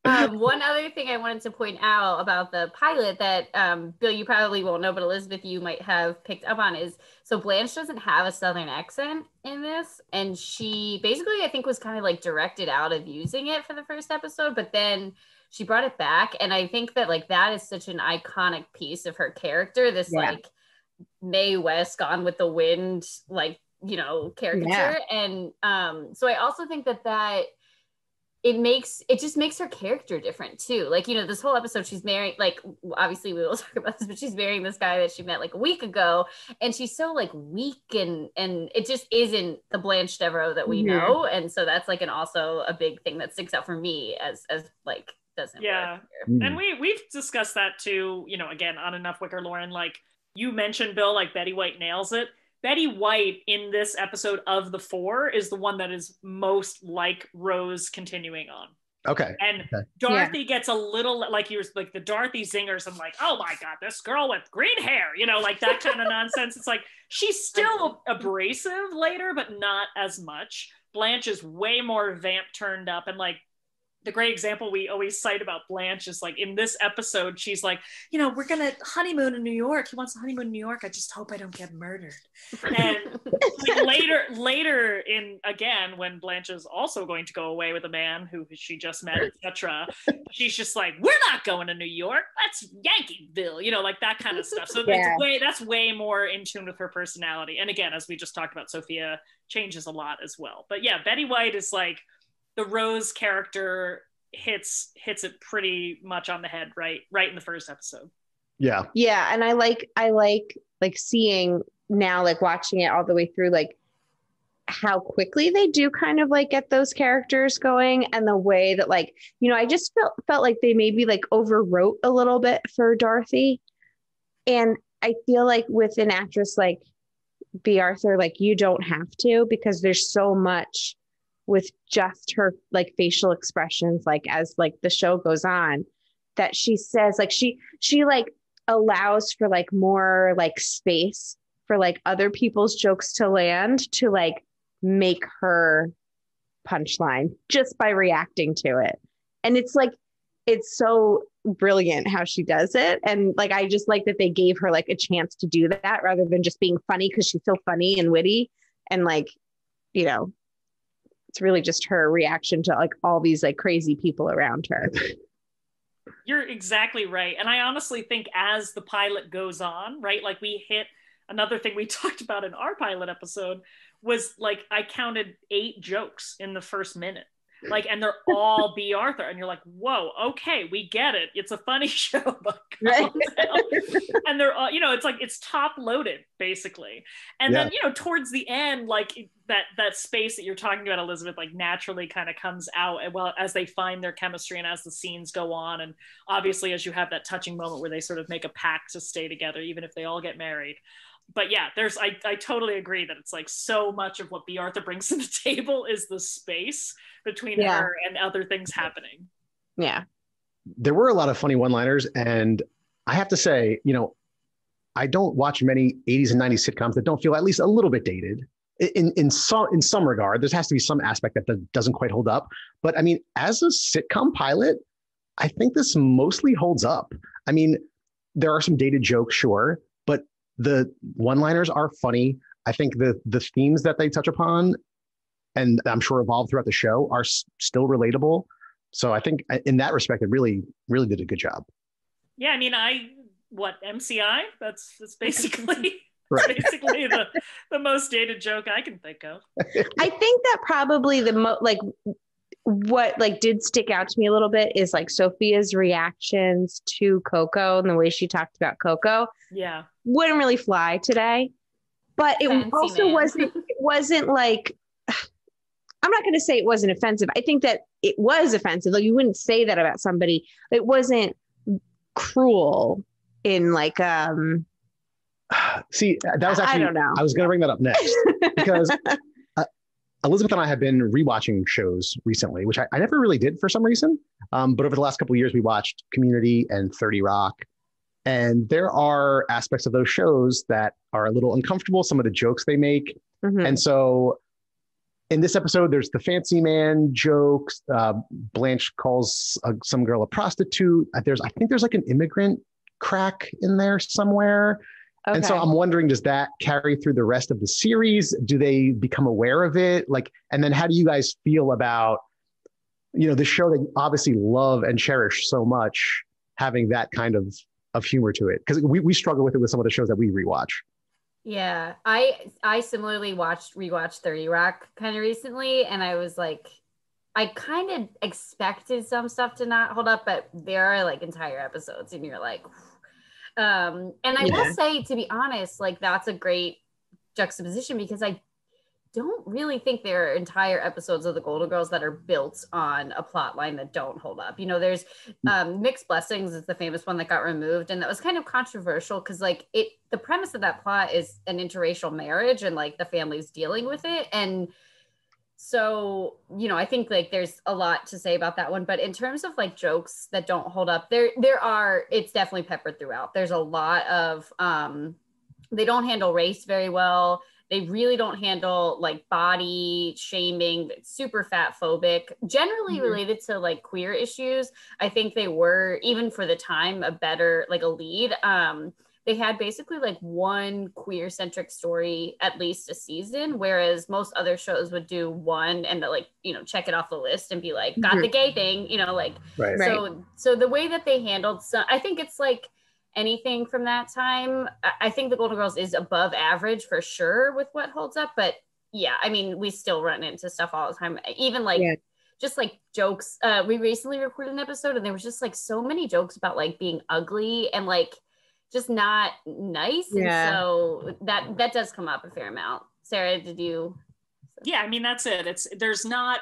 S5: One other thing I wanted to point out about the pilot that Bill, you probably won't know, but Elizabeth, you might have picked up on is, so Blanche doesn't have a Southern accent in this. And she basically, I think, was kind of like directed out of using it for the first episode, but then she brought it back. And I think that like that is such an iconic piece of her character, this like Mae West Gone with the Wind, like, you know, caricature. And so I also think that it just makes her character different too. Like, you know, this whole episode she's marrying, like, obviously we will talk about this, but she's marrying this guy that she met like a week ago, and she's so like weak and it just isn't the Blanche Devereaux that we know. And so that's like also a big thing that sticks out for me as like doesn't work here.
S6: And we've discussed that too, you know, again on Enough Wicker, Lauren, like you mentioned, Bill, like Betty White nails it. Betty White in this episode of the 4 is the one that is most like Rose continuing on.
S3: Okay.
S6: And Dorothy gets a little like you were like the Dorothy zingers and like, oh my God, this girl with green hair, you know, like that kind of nonsense. It's like she's still abrasive later, but not as much. Blanche is way more vamp turned up, and like the great example we always cite about Blanche is like in this episode, she's like, you know, we're gonna honeymoon in New York. He wants to honeymoon in New York. I just hope I don't get murdered. And like later in again, when Blanche is also going to go away with a man who she just met, etc., she's just like, we're not going to New York. That's Yankeeville, you know, like that kind of stuff. So that's way more in tune with her personality. And again, as we just talked about, Sophia changes a lot as well. But yeah, Betty White is like, the Rose character hits it pretty much on the head right in the first episode.
S4: Yeah. And I like seeing now, like watching it all the way through, like how quickly they do kind of like get those characters going, and the way that, like, you know, I just felt like they maybe like overwrote a little bit for Dorothy. And I feel like with an actress like B. Arthur, like you don't have to, because there's so much with just her like facial expressions, like as like the show goes on, that she says like she like allows for like more like space for like other people's jokes to land, to like make her punchline just by reacting to it. And it's like, it's so brilliant how she does it. And like, I just like that they gave her like a chance to do that rather than just being funny, because she's so funny and witty, and like, you know, it's really just her reaction to like all these like crazy people around her.
S6: You're exactly right. And I honestly think as the pilot goes on, right, like we hit another thing we talked about in our pilot episode was like, I counted 8 jokes in the first minute. Like, and they're all B. Arthur, and you're like, whoa, okay, we get it. It's a funny show, but calm down. And they're all, you know, it's like, it's top loaded basically. And then, you know, towards the end, like that space that you're talking about, Elizabeth, like naturally kind of comes out, well, as they find their chemistry and as the scenes go on. And obviously, as you have that touching moment where they sort of make a pact to stay together, even if they all get married. But yeah, I totally agree that it's like so much of what B. Arthur brings to the table is the space between her and other things happening.
S4: Yeah.
S3: There were a lot of funny one-liners, and I have to say, you know, I don't watch many 80s and 90s sitcoms that don't feel at least a little bit dated. In some regard, there has to be some aspect that doesn't quite hold up. But I mean, as a sitcom pilot, I think this mostly holds up. I mean, there are some dated jokes, sure, but the one-liners are funny. I think the themes that they touch upon, and I'm sure evolved throughout the show, are still relatable. So I think in that respect, it really, really did a good job.
S6: Yeah, I mean, MCI? That's basically
S3: basically
S6: the most dated joke I can think of.
S4: I think that probably what like did stick out to me a little bit is like Sophia's reactions to Coco and the way she talked about Coco.
S6: Yeah.
S4: Wouldn't really fly today. But it wasn't like, I'm not going to say it wasn't offensive. I think that it was offensive. Like, you wouldn't say that about somebody. It wasn't cruel in like,
S3: see, that was actually, I don't know. I was going to bring that up next because Elizabeth and I have been rewatching shows recently, which I never really did for some reason. But over the last couple of years, we watched Community and 30 Rock. And there are aspects of those shows that are a little uncomfortable, some of the jokes they make.
S4: Mhm.
S3: And so in this episode, there's the fancy man jokes. Blanche calls some girl a prostitute. I think there's like an immigrant crack in there somewhere.
S4: Okay.
S3: And so I'm wondering, does that carry through the rest of the series? Do they become aware of it? And then how do you guys feel about, the show that you obviously love and cherish so much, having that kind of humor to it? Because we struggle with it with some of the shows that we rewatch.
S5: Yeah, I similarly rewatched 30 Rock kind of recently, and I was like, I kind of expected some stuff to not hold up, but there are like entire episodes, and you're like, and I will say, to be honest, like that's a great juxtaposition because I don't really think there are entire episodes of the Golden Girls that are built on a plot line that don't hold up. There's Mixed Blessings is the famous one that got removed, and that was kind of controversial because the premise of that plot is an interracial marriage and like the family's dealing with it. And so, I think like there's a lot to say about that one, but in terms of like jokes that don't hold up, it's definitely peppered throughout. There's a lot of, they don't handle race very well. They really don't handle like body shaming, super fat phobic, generally related to like queer issues. I think they were, even for the time, a better, like a lead. They had basically like one queer centric story at least a season, whereas most other shows would do one and check it off the list and be like, got the gay thing,
S3: Right.
S5: So the way that they handled I think it's like anything from that time. I think the Golden Girls is above average for sure with what holds up, but yeah, I mean, we still run into stuff all the time, even like just like jokes. We recently recorded an episode and there was just like so many jokes about like being ugly and like just not nice. And so that does come up a fair amount. Sarah, did you?
S6: Yeah, I mean, that's it. There's not,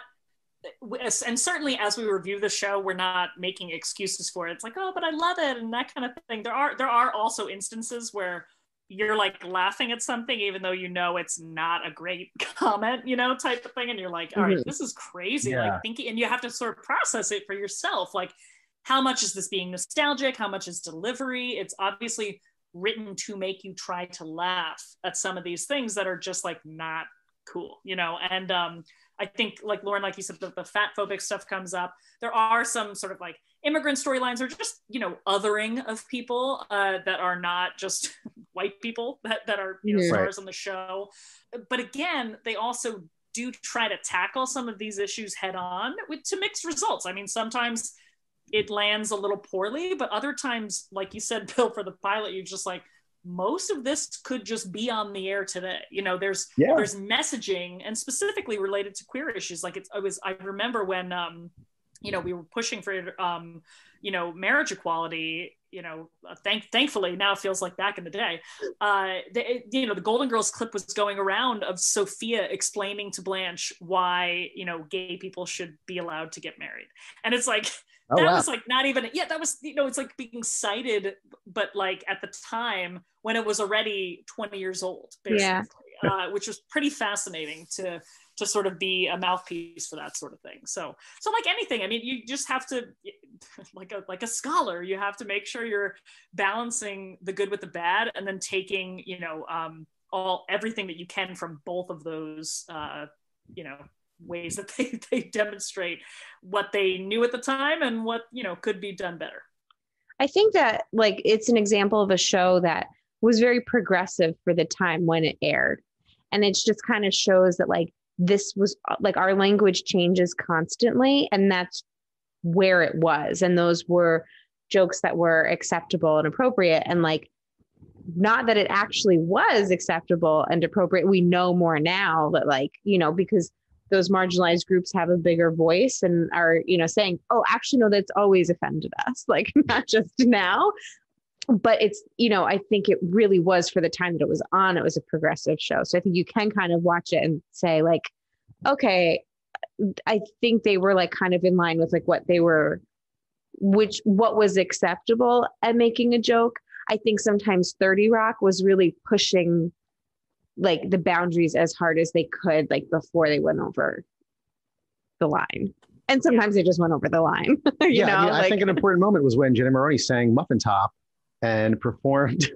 S6: and certainly as we review the show, we're not making excuses for it. It's like, oh, but I love it, and that kind of thing. There are also instances where you're like laughing at something, even though it's not a great comment, type of thing, and you're like, all right, this is crazy. Like thinking, and you have to sort of process it for yourself. Like, how much is this being nostalgic? How much is delivery? It's obviously written to make you try to laugh at some of these things that are just like not cool, and I think, like Lauren, like you said, the fat phobic stuff comes up. There are some sort of like immigrant storylines or just, othering of people that are not just white people that are stars on the show. But again, they also do try to tackle some of these issues head on to mixed results. I mean, sometimes it lands a little poorly, but other times, like you said, Bill, for the pilot, you're just like, most of this could just be on the air today. There's messaging, and specifically related to queer issues. Like I remember when, we were pushing for, marriage equality, thankfully now it feels like back in the day, the Golden Girls clip was going around of Sophia explaining to Blanche why, gay people should be allowed to get married. And it's like, was like not even, that was, it's like being cited, but like at the time when it was already 20 years old, basically, which was pretty fascinating to sort of be a mouthpiece for that sort of thing. So like anything, I mean, you just have to, like a scholar, you have to make sure you're balancing the good with the bad, and then taking, everything that you can from both of those, ways that they demonstrate what they knew at the time and what could be done better.
S4: I think that like it's an example of a show that was very progressive for the time when it aired, and it just kind of shows that like this was like our language changes constantly, and that's where it was, and those were jokes that were acceptable and appropriate, and like not that it actually was acceptable and appropriate. We know more now that like because those marginalized groups have a bigger voice and are, saying, oh, actually, no, that's always offended us, like not just now. But it's, I think it really was for the time that it was on, it was a progressive show. So I think you can kind of watch it and say like, okay, I think they were like kind of in line with like what was acceptable at making a joke. I think sometimes 30 Rock was really pushing like the boundaries as hard as they could, like before they went over the line. And sometimes they just went over the line. you know,
S3: I mean, I think an important moment was when Jenna Maroney sang Muffin Top and performed.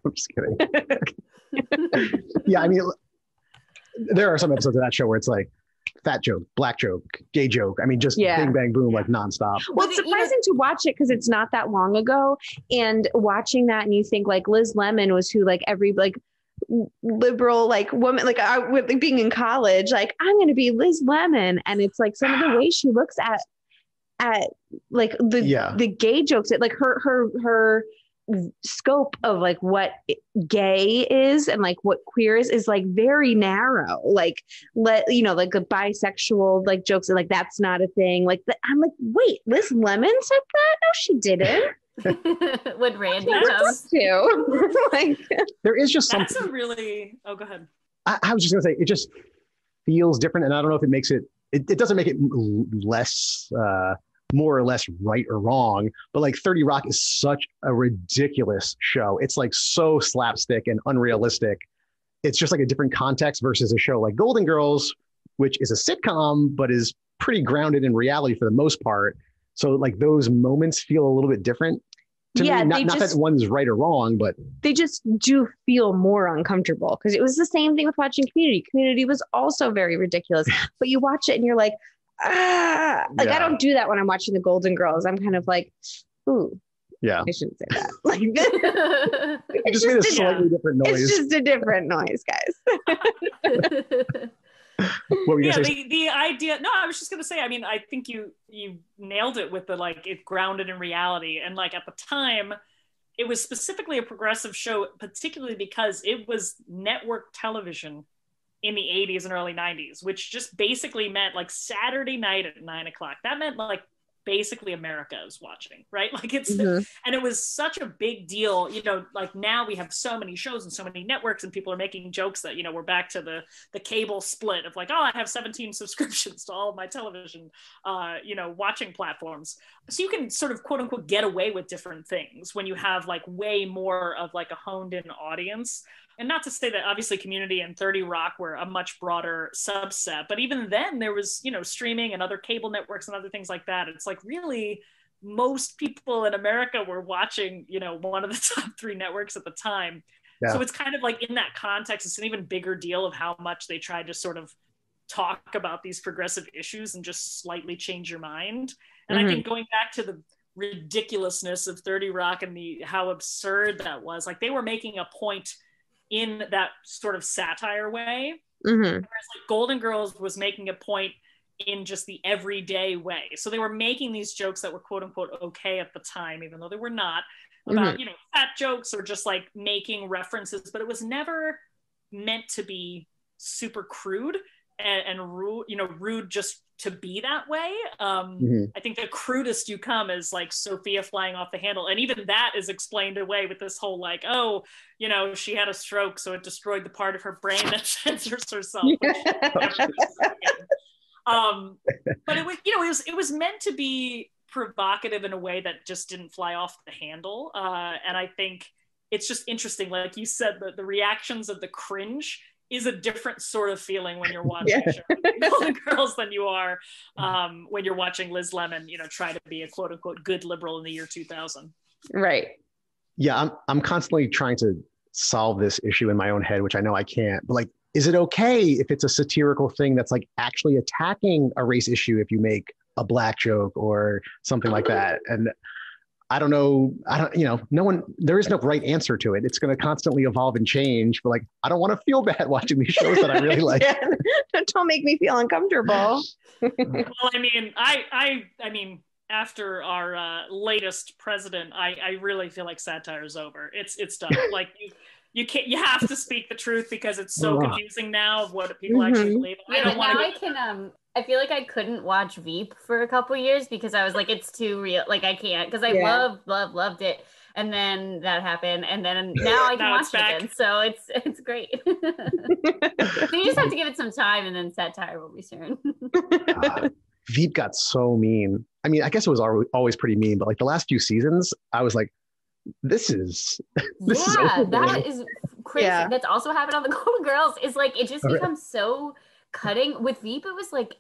S3: I'm just kidding. Yeah, I mean, there are some episodes of that show where it's like fat joke, black joke, gay joke. I mean, just bing, bang, boom, like nonstop.
S4: Well, it's surprising to watch it because it's not that long ago. And watching that, and you think like Liz Lemon was who like every like liberal like woman, like I would like being in college, like I'm going to be Liz Lemon. And it's like some of the ways she looks at like the gay jokes, it like her scope of like what gay is and like what queer is like very narrow, like like the bisexual like jokes are like that's not a thing, like I'm like, wait, Liz Lemon said that? No, she didn't.
S5: When Randy comes
S4: too. Like
S3: there is just
S6: that's
S3: something.
S6: a really go ahead.
S3: I was just gonna say it just feels different, and I don't know if it makes it doesn't make it less more or less right or wrong, but like 30 Rock is such a ridiculous show. It's like so slapstick and unrealistic. It's just like a different context versus a show like Golden Girls, which is a sitcom, but is pretty grounded in reality for the most part. So like those moments feel a little bit different to me. Not that one's right or wrong, but
S4: they just do feel more uncomfortable because it was the same thing with watching Community. Community was also very ridiculous, but you watch it and you're like, I don't do that when I'm watching the Golden Girls. I'm kind of like, ooh,
S3: yeah,
S4: I shouldn't say that. Like,
S3: it just made a slightly different noise.
S4: It's just a different noise, guys.
S3: What were you gonna say?
S6: The idea. No, I was just gonna say. I mean, I think you nailed it with the like it grounded in reality, and like at the time, it was specifically a progressive show, particularly because it was network television in the 80s and early 90s, which just basically meant like Saturday night at 9:00. That meant like basically America is watching, right? Like it's, and it was such a big deal, like now we have so many shows and so many networks and people are making jokes that, we're back to the cable split of like, oh, I have 17 subscriptions to all of my television, watching platforms. So you can sort of quote unquote get away with different things when you have like way more of like a honed in audience. And not to say that obviously Community and 30 Rock were a much broader subset, but even then there was, streaming and other cable networks and other things like that. It's like really most people in America were watching, one of the top 3 networks at the time. Yeah. So it's kind of like in that context, it's an even bigger deal of how much they tried to sort of talk about these progressive issues and just slightly change your mind. And I think going back to the ridiculousness of 30 Rock and how absurd that was, like they were making a point in that sort of satire way. Whereas like Golden Girls was making a point in just the everyday way. So they were making these jokes that were quote unquote okay at the time, even though they were not, about, fat jokes or just like making references, but it was never meant to be super crude and rude just to be that way. I think the crudest you come is like Sophia flying off the handle. And even that is explained away with this whole like, oh, she had a stroke, so it destroyed the part of her brain that censors herself. But it was meant to be provocative in a way that just didn't fly off the handle. And I think it's just interesting, like you said, the reactions of the cringe is a different sort of feeling when you're watching Golden Girls than you are when you're watching Liz Lemon, try to be a quote unquote good liberal in the year 2000.
S4: Right.
S3: Yeah, I'm constantly trying to solve this issue in my own head, which I know I can't. But like, is it okay if it's a satirical thing that's like actually attacking a race issue if you make a black joke or something like that? And I don't know. There is no right answer to it. It's going to constantly evolve and change. But like, I don't want to feel bad watching these shows that I really like.
S4: Don't make me feel uncomfortable.
S6: Well, I mean, after our latest president, I really feel like satire is over. It's done. Like you can't. You have to speak the truth because it's so confusing now of what people actually believe.
S5: I feel like I couldn't watch Veep for a couple years because I was like, it's too real. Like I can't, because I loved it. And then that happened. And then now I can watch it again. So it's great. So you just have to give it some time and then satire will return.
S3: Veep got so mean. I mean, I guess it was always pretty mean, but like the last few seasons, I was like, this is
S5: that is crazy
S4: Yeah.
S5: that's also happened on the Golden Girls is like it just
S3: Okay.
S5: becomes so cutting. With Veep, it was like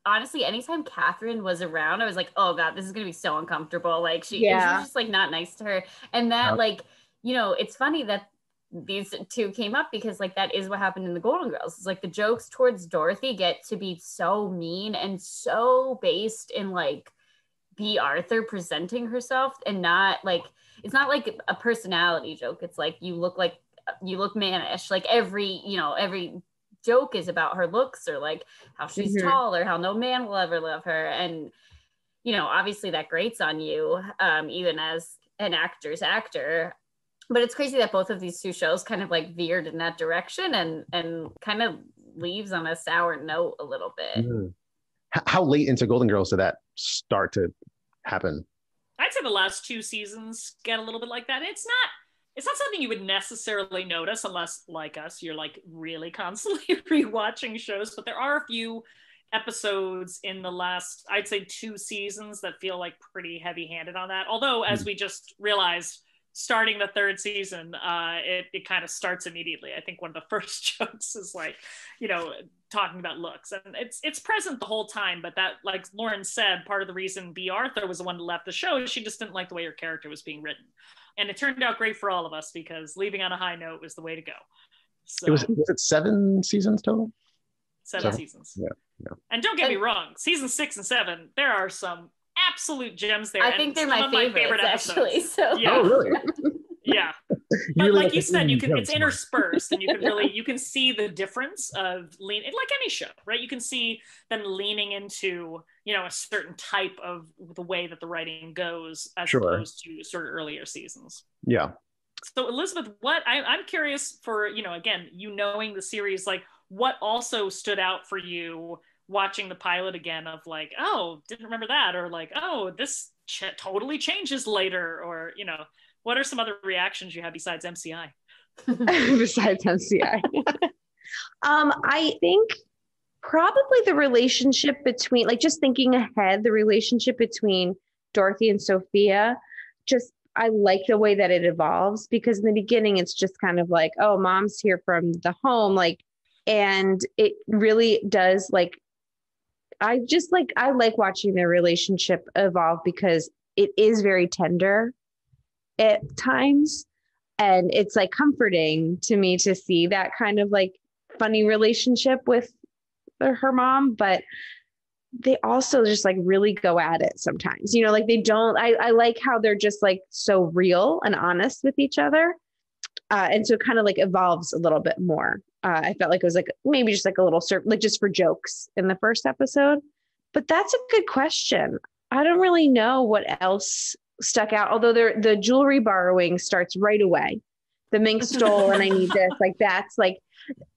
S5: honestly, anytime Catherine was around, I was like, oh god, this is gonna be so uncomfortable. Like she was just like not nice to her. And that like, you know, it's funny that these two came up because like that is what happened in the Golden Girls. It's like the jokes towards Dorothy get to be so mean and so based in like B. Arthur presenting herself and not like it's not like a personality joke. It's like you look mannish. Like every joke is about her looks or like how she's tall or how no man will ever love her. And you know, obviously that grates on you, even as an actor's actor. But it's crazy that both of these two shows kind of like veered in that direction and kind of leaves on a sour note a little bit.
S3: How late into Golden Girls did that start to happen?
S6: I'd say the last 2 seasons get a little bit like that. It's not something you would necessarily notice unless, like us, you're like really constantly rewatching shows. But there are a few episodes in the last, I'd say, 2 seasons that feel like pretty heavy-handed on that. Although, as we just realized, starting the 3rd season, it kind of starts immediately. I think one of the first jokes is like, you know, talking about looks, and it's present the whole time. But that, like Lauren said, part of the reason B. Arthur was the one who left the show is she just didn't like the way her character was being written, and it turned out great for all of us because leaving on a high note was the way to go. So
S3: Was it 7 seasons total?
S6: 7 seasons.
S3: Yeah.
S6: And don't get me wrong, season 6 and 7, there are some absolute gems there.
S5: I think they're my favorites, actually. So
S6: yeah.
S3: Oh, really?
S6: Yeah. But
S3: really
S6: like you said, you can, it's
S3: jokes.
S6: interspersed, and you can really, you can see the difference of like any show, right? You can see them leaning into, you know, a certain type of the way that the writing goes as opposed to sort of earlier seasons.
S3: Yeah.
S6: So Elizabeth, I'm curious for, you know, again, you knowing the series, like what also stood out for you watching the pilot again of like, oh, didn't remember that, or like, oh, this totally changes later, or, you know, what are some other reactions you have besides MCI?
S4: Besides MCI. I think probably the relationship between, like, just thinking ahead, the relationship between Dorothy and Sophia, just, I like the way that it evolves, because in the beginning, it's just kind of like, oh, mom's here from the home. Like, and it really does, like, I like watching their relationship evolve because it is very tender at times. And it's like comforting to me to see that kind of like funny relationship with her mom, but they also just like really go at it sometimes, you know, like they don't, I like how they're just like so real and honest with each other. And so it kind of like evolves a little bit more. I felt like it was like maybe just like a little like just for jokes in the first episode, but that's a good question. I don't really know what else stuck out, although the jewelry borrowing starts right away. The mink stole and I need this, like that's like,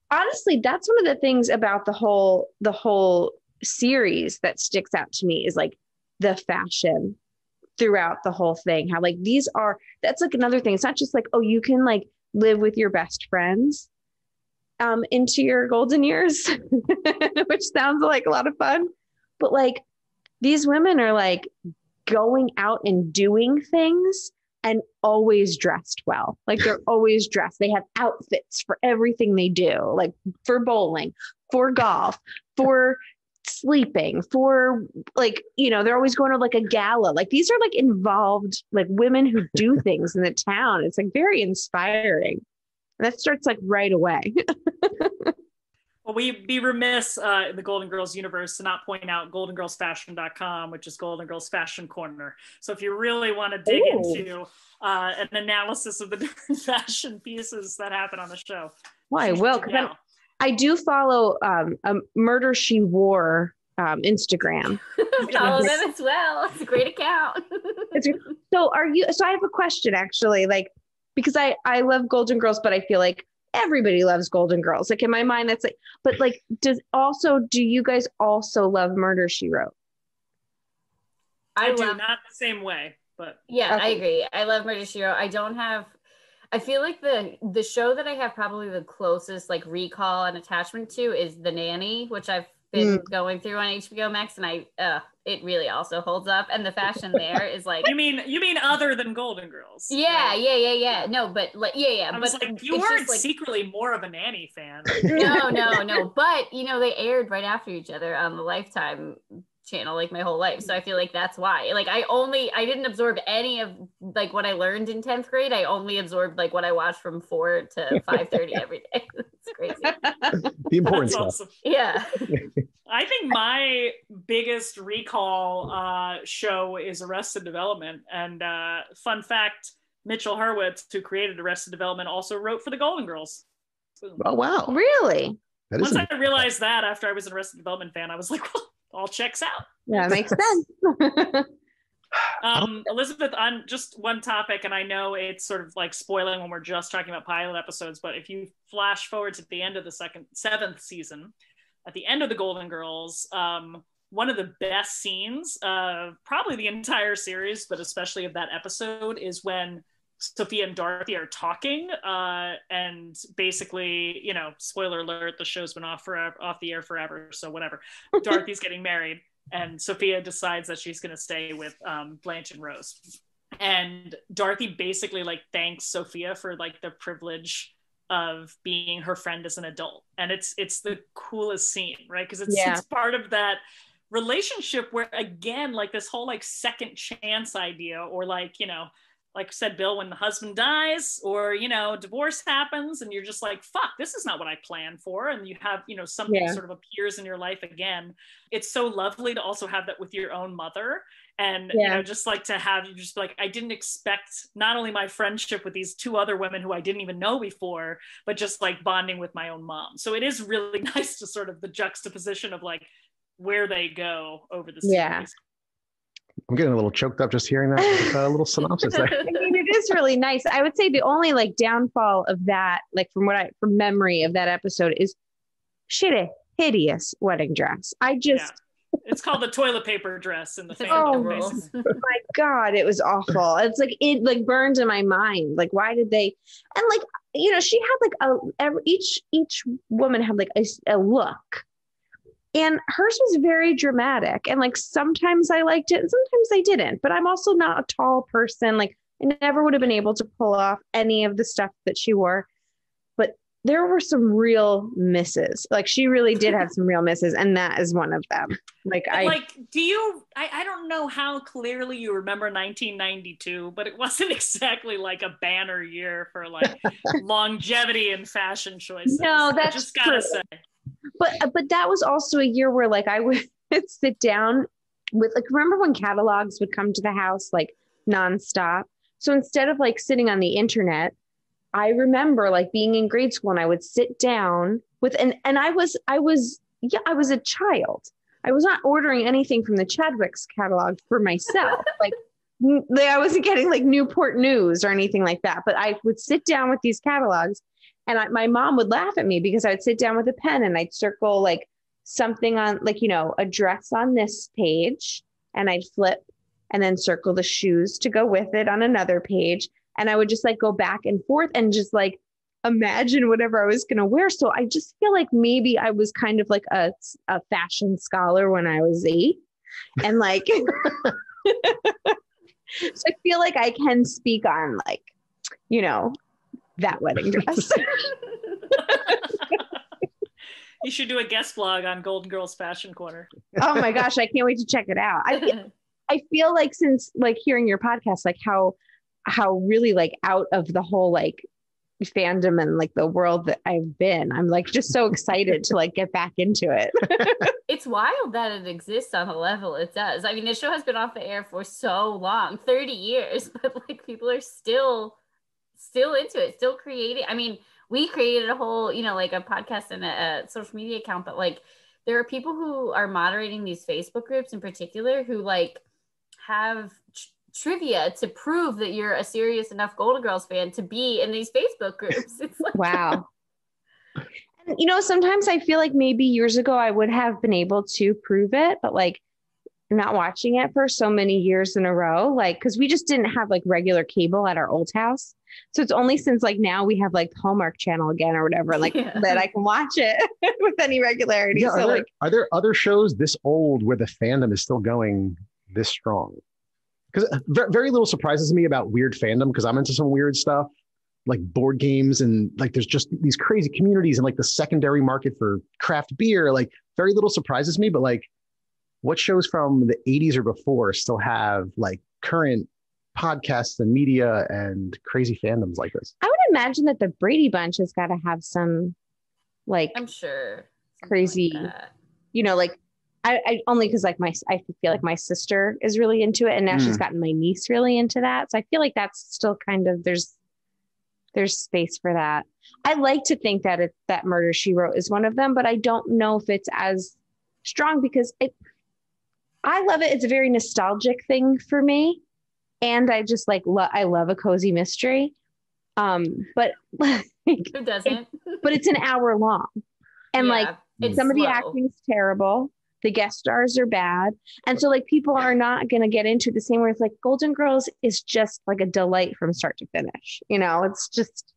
S4: honestly, that's one of the things about the whole series that sticks out to me is like the fashion throughout the whole thing. How like that's like another thing. It's not just like, oh, you can like live with your best friends into your golden years, which sounds like a lot of fun, but like these women are like going out and doing things and always dressed well. Like they're always dressed. They have outfits for everything they do, like for bowling, for golf, for sleeping, for like, you know, they're always going to like a gala. Like these are like involved, like women who do things in the town. It's like very inspiring. And that starts like right away.
S6: Well, we'd be remiss in the Golden Girls universe to not point out goldengirlsfashion.com, which is Golden Girls Fashion Corner. So if you really want to dig into an analysis of the different fashion pieces that happen on the show.
S4: Well, I will, because I do follow a Murder She Wore Instagram.
S5: Follow them as well. It's a great account.
S4: So I have a question actually, like, because I love Golden Girls, but I feel like everybody loves Golden Girls. Like in my mind, that's like, but like, do you guys also love Murder, She Wrote?
S6: I do, not the same way, but
S5: yeah,
S4: okay.
S5: I agree. I love Murder, She Wrote. I feel like the show that I have probably the closest like recall and attachment to is The Nanny, which I've been going through on HBO Max, and it really also holds up. And the fashion there is like,
S6: you mean other than Golden Girls?
S5: yeah,
S6: right?
S5: yeah. No, but like, yeah.
S6: I was
S5: but
S6: like, you
S5: it's
S6: weren't
S5: just, like,
S6: secretly more of a Nanny fan.
S5: no. But they aired right after each other on the Lifetime channel like my whole life, so I feel like that's why. Like I didn't absorb any of like what I learned in 10th grade. I only absorbed like what I watched from 4 to 5:30 every day. It's crazy.
S3: The important
S6: That's
S3: stuff.
S6: awesome.
S5: Yeah.
S6: I think my biggest recall show is Arrested Development. And fun fact, Mitchell Hurwitz, who created Arrested Development, also wrote for the Golden Girls.
S3: Oh, wow.
S4: Really?
S3: That
S6: Once
S3: is
S6: I realized that after I was an Arrested Development fan, I was like, well, all checks out.
S4: Yeah, makes sense.
S6: Elizabeth, on just one topic, and I know it's sort of like spoiling when we're just talking about pilot episodes, but if you flash forward to the end of the seventh season, at the end of the Golden Girls, one of the best scenes of probably the entire series, but especially of that episode, is when Sophia and Dorothy are talking, and basically, spoiler alert, the show's been off the air forever, so whatever. Dorothy's getting married, and Sophia decides that she's going to stay with Blanche and Rose. And Dorothy basically like thanks Sophia for like the privilege of being her friend as an adult. And it's the coolest scene, right? Because it's part of that relationship where, again, like this whole like second chance idea, or like, like I said, Bill, when the husband dies or, divorce happens and you're just like, fuck, this is not what I planned for. And you have, something sort of appears in your life again. It's so lovely to also have that with your own mother. And, just like to have you just like, I didn't expect not only my friendship with these two other women who I didn't even know before, but just like bonding with my own mom. So it is really nice to sort of the juxtaposition of like where they go over the series.
S4: Yeah.
S3: I'm getting a little choked up just hearing that little synopsis there.
S4: I mean, it is really nice. I would say the only like downfall of that, like from memory of that episode, is she had a hideous wedding dress.
S6: It's called the toilet paper dress in the family.
S4: Oh
S6: my
S4: God, it was awful. It's like, it like burned in my mind. Like, why did they, and like, she had like each woman had like a look. And hers was very dramatic. And like, sometimes I liked it and sometimes I didn't, but I'm also not a tall person. Like I never would have been able to pull off any of the stuff that she wore, but there were some real misses. Like she really did have some real misses. And that is one of them. I don't know how clearly you remember 1992, but it wasn't exactly like a banner year for like longevity and fashion choices. No, that's
S6: just gotta say.
S4: But that was also a year where like I would sit down with like, remember when catalogs would come to the house like nonstop? So instead of like sitting on the internet, I remember like being in grade school and I would sit down with, and I was a child. I was not ordering anything from the Chadwick's catalog for myself. Like I wasn't getting like Newport News or anything like that, but I would sit down with these catalogs. And my mom would laugh at me because I would sit down with a pen and I'd circle like something on like, a dress on this page, and I'd flip and then circle the shoes to go with it on another page. And I would just like go back and forth and just like imagine whatever I was going to wear. So I just feel like maybe I was kind of like a fashion scholar when I was 8. And like, so I feel like I can speak on like, that wedding dress.
S6: You should do a guest blog on Golden Girls Fashion Corner.
S4: Oh my gosh, I can't wait to check it out. I feel like since like hearing your podcast, like how really like out of the whole like fandom and like the world that I've been, I'm like just so excited to like get back into it.
S5: It's wild that it exists on the level it does. I mean, the show has been off the air for so long, 30 years, but like people are still into it, still creating. I mean, we created a whole, like a podcast and a social media account, but like there are people who are moderating these Facebook groups in particular who like have trivia to prove that you're a serious enough Golden Girls fan to be in these Facebook groups. It's like,
S4: wow. And, sometimes I feel like maybe years ago I would have been able to prove it, but like not watching it for so many years in a row, like, because we just didn't have like regular cable at our old house. So it's only since like now we have like Hallmark Channel again or whatever, like that I can watch it with any regularity.
S3: Yeah,
S4: So
S3: are there other shows this old where the fandom is still going this strong? Because very little surprises me about weird fandom, because I'm into some weird stuff like board games, and like there's just these crazy communities and like the secondary market for craft beer. Like very little surprises me, but like what shows from the 80s or before still have like current podcasts and media and crazy fandoms like this?
S4: I would imagine that the Brady Bunch has got to have some like
S5: I'm sure
S4: crazy,
S5: like that.
S4: you know, like I only because like I feel like my sister is really into it, and now she's gotten my niece really into that. So I feel like that's still kind of there's space for that. I like to think that that Murder, She Wrote is one of them, but I don't know if it's as strong because I love it. It's a very nostalgic thing for me, and I just like I love a cozy mystery. But like,
S5: Who doesn't?
S4: but it's an hour long, and like some of the acting's terrible. The guest stars are bad. And so like people are not going to get into the same way. It's like Golden Girls is just like a delight from start to finish. You know, it's just.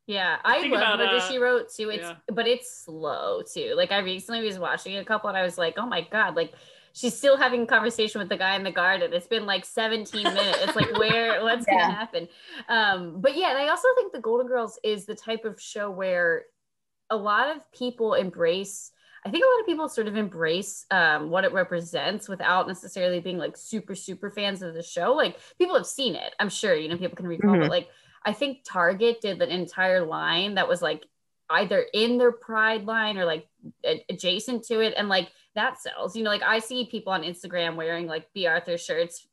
S5: Yeah, I love Murder, She Wrote too. But it's slow too. Like I recently was watching a couple and I was like, oh my God, like she's still having a conversation with the guy in the garden. It's been like 17 minutes. It's like what's going to happen? But yeah, and I also think the Golden Girls is the type of show where a lot of people embrace sort of embrace what it represents without necessarily being like super, super fans of the show. Like people have seen it, I'm sure, you know, people can recall, but like, I think Target did an entire line that was like either in their Pride line or like adjacent to it. And like that sells, you know, like I see people on Instagram wearing like B. Arthur shirts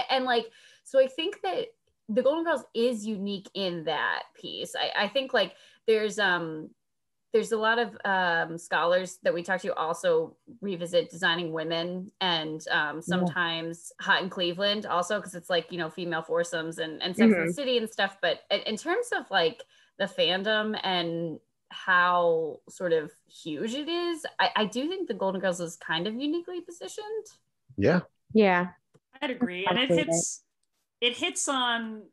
S5: and like, so I think that the Golden Girls is unique in that piece. I think like there's a lot of scholars that we talk to also revisit Designing Women and sometimes Hot in Cleveland also, because it's like, you know, female foursomes and Sex and the City and stuff. But in terms of like the fandom and how sort of huge it is, I do think the Golden Girls is kind of uniquely positioned.
S3: Yeah.
S4: Yeah.
S6: I'd agree. And it hits on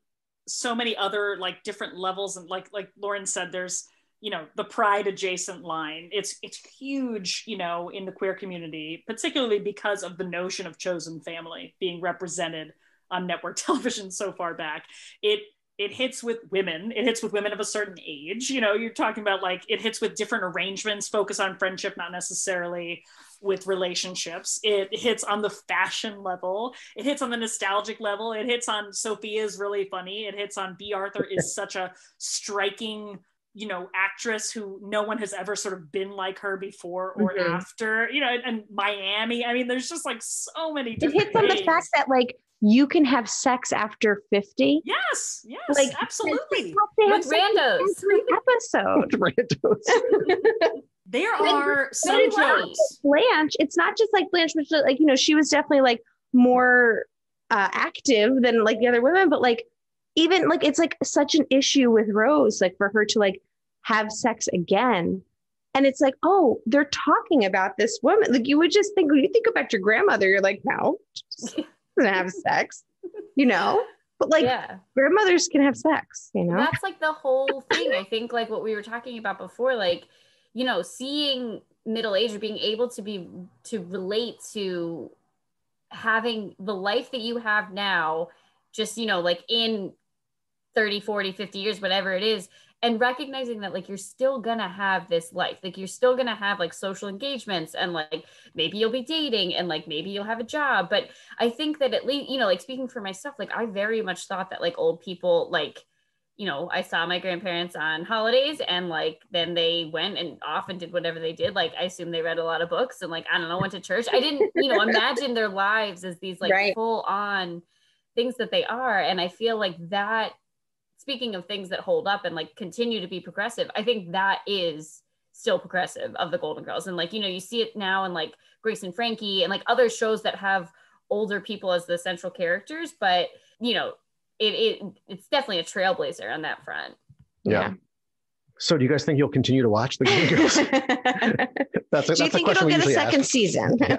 S6: so many other like different levels. And like Lauren said, there's, you know, the Pride adjacent line. It's huge, you know, in the queer community, particularly because of the notion of chosen family being represented on network television so far back. It hits with women. It hits with women of a certain age. You know, you're talking about like, it hits with different arrangements, focus on friendship, not necessarily with relationships. It hits on the fashion level. It hits on the nostalgic level. It hits on Sophia's really funny. It hits on B. Arthur is such a striking, you know, actress who no one has ever sort of been like her before or after, you know, and Miami. I mean, there's just like so many different
S4: It hits on the fact that like you can have sex after 50.
S6: Yes,
S4: like,
S6: absolutely.
S5: With randos.
S4: Every episode.
S3: With randos.
S6: There are some jokes.
S4: Blanche, it's not just like Blanche, which like, you know, she was definitely like more active than like the other women, but like even like it's like such an issue with Rose, like for her to like have sex again. And it's like, oh, they're talking about this woman. Like you would just think, when you think about your grandmother, you're like, no, she doesn't have sex, you know? But like grandmothers can have sex, you know?
S5: That's like the whole thing. I think like what we were talking about before, like, you know, seeing middle age or being able to relate to having the life that you have now, just, you know, like in 30, 40, 50 years, whatever it is, and recognizing that like you're still gonna have this life, like you're still gonna have like social engagements and like maybe you'll be dating and like maybe you'll have a job. But I think that at least, you know, like speaking for myself, like I very much thought that like old people, like, you know, I saw my grandparents on holidays and like then they went and off and did whatever they did. Like I assume they read a lot of books and like, I don't know, went to church. I didn't, you know, imagine their lives as these like full on things that they are. And I feel like that, speaking of things that hold up and like continue to be progressive, I think that is still progressive of the Golden Girls. And like, you know, you see it now in like Grace and Frankie and like other shows that have older people as the central characters, but you know, it's definitely a trailblazer on that front.
S3: Yeah. So do you guys think you'll continue to watch the Golden Girls?
S4: Do you think it'll get a second season?
S3: Yeah.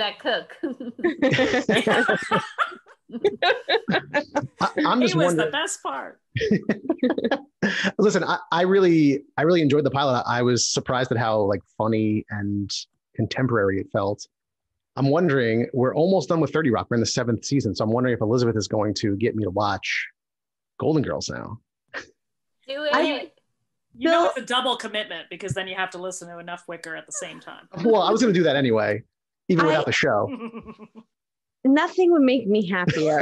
S5: that cook.
S3: I'm
S6: He
S3: just
S6: was the
S3: wondering.
S6: best part.
S3: Listen, I really enjoyed the pilot. I was surprised at how like funny and contemporary it felt. I'm wondering, we're almost done with 30 Rock. We're in the 7th season. So I'm wondering if Elizabeth is going to get me to watch Golden Girls now.
S5: Do it.
S6: You know it's a double commitment because then you have to listen to Enough Wicker at the same time.
S3: Well, I was going to do that anyway, even without the show.
S4: Nothing would make me happier.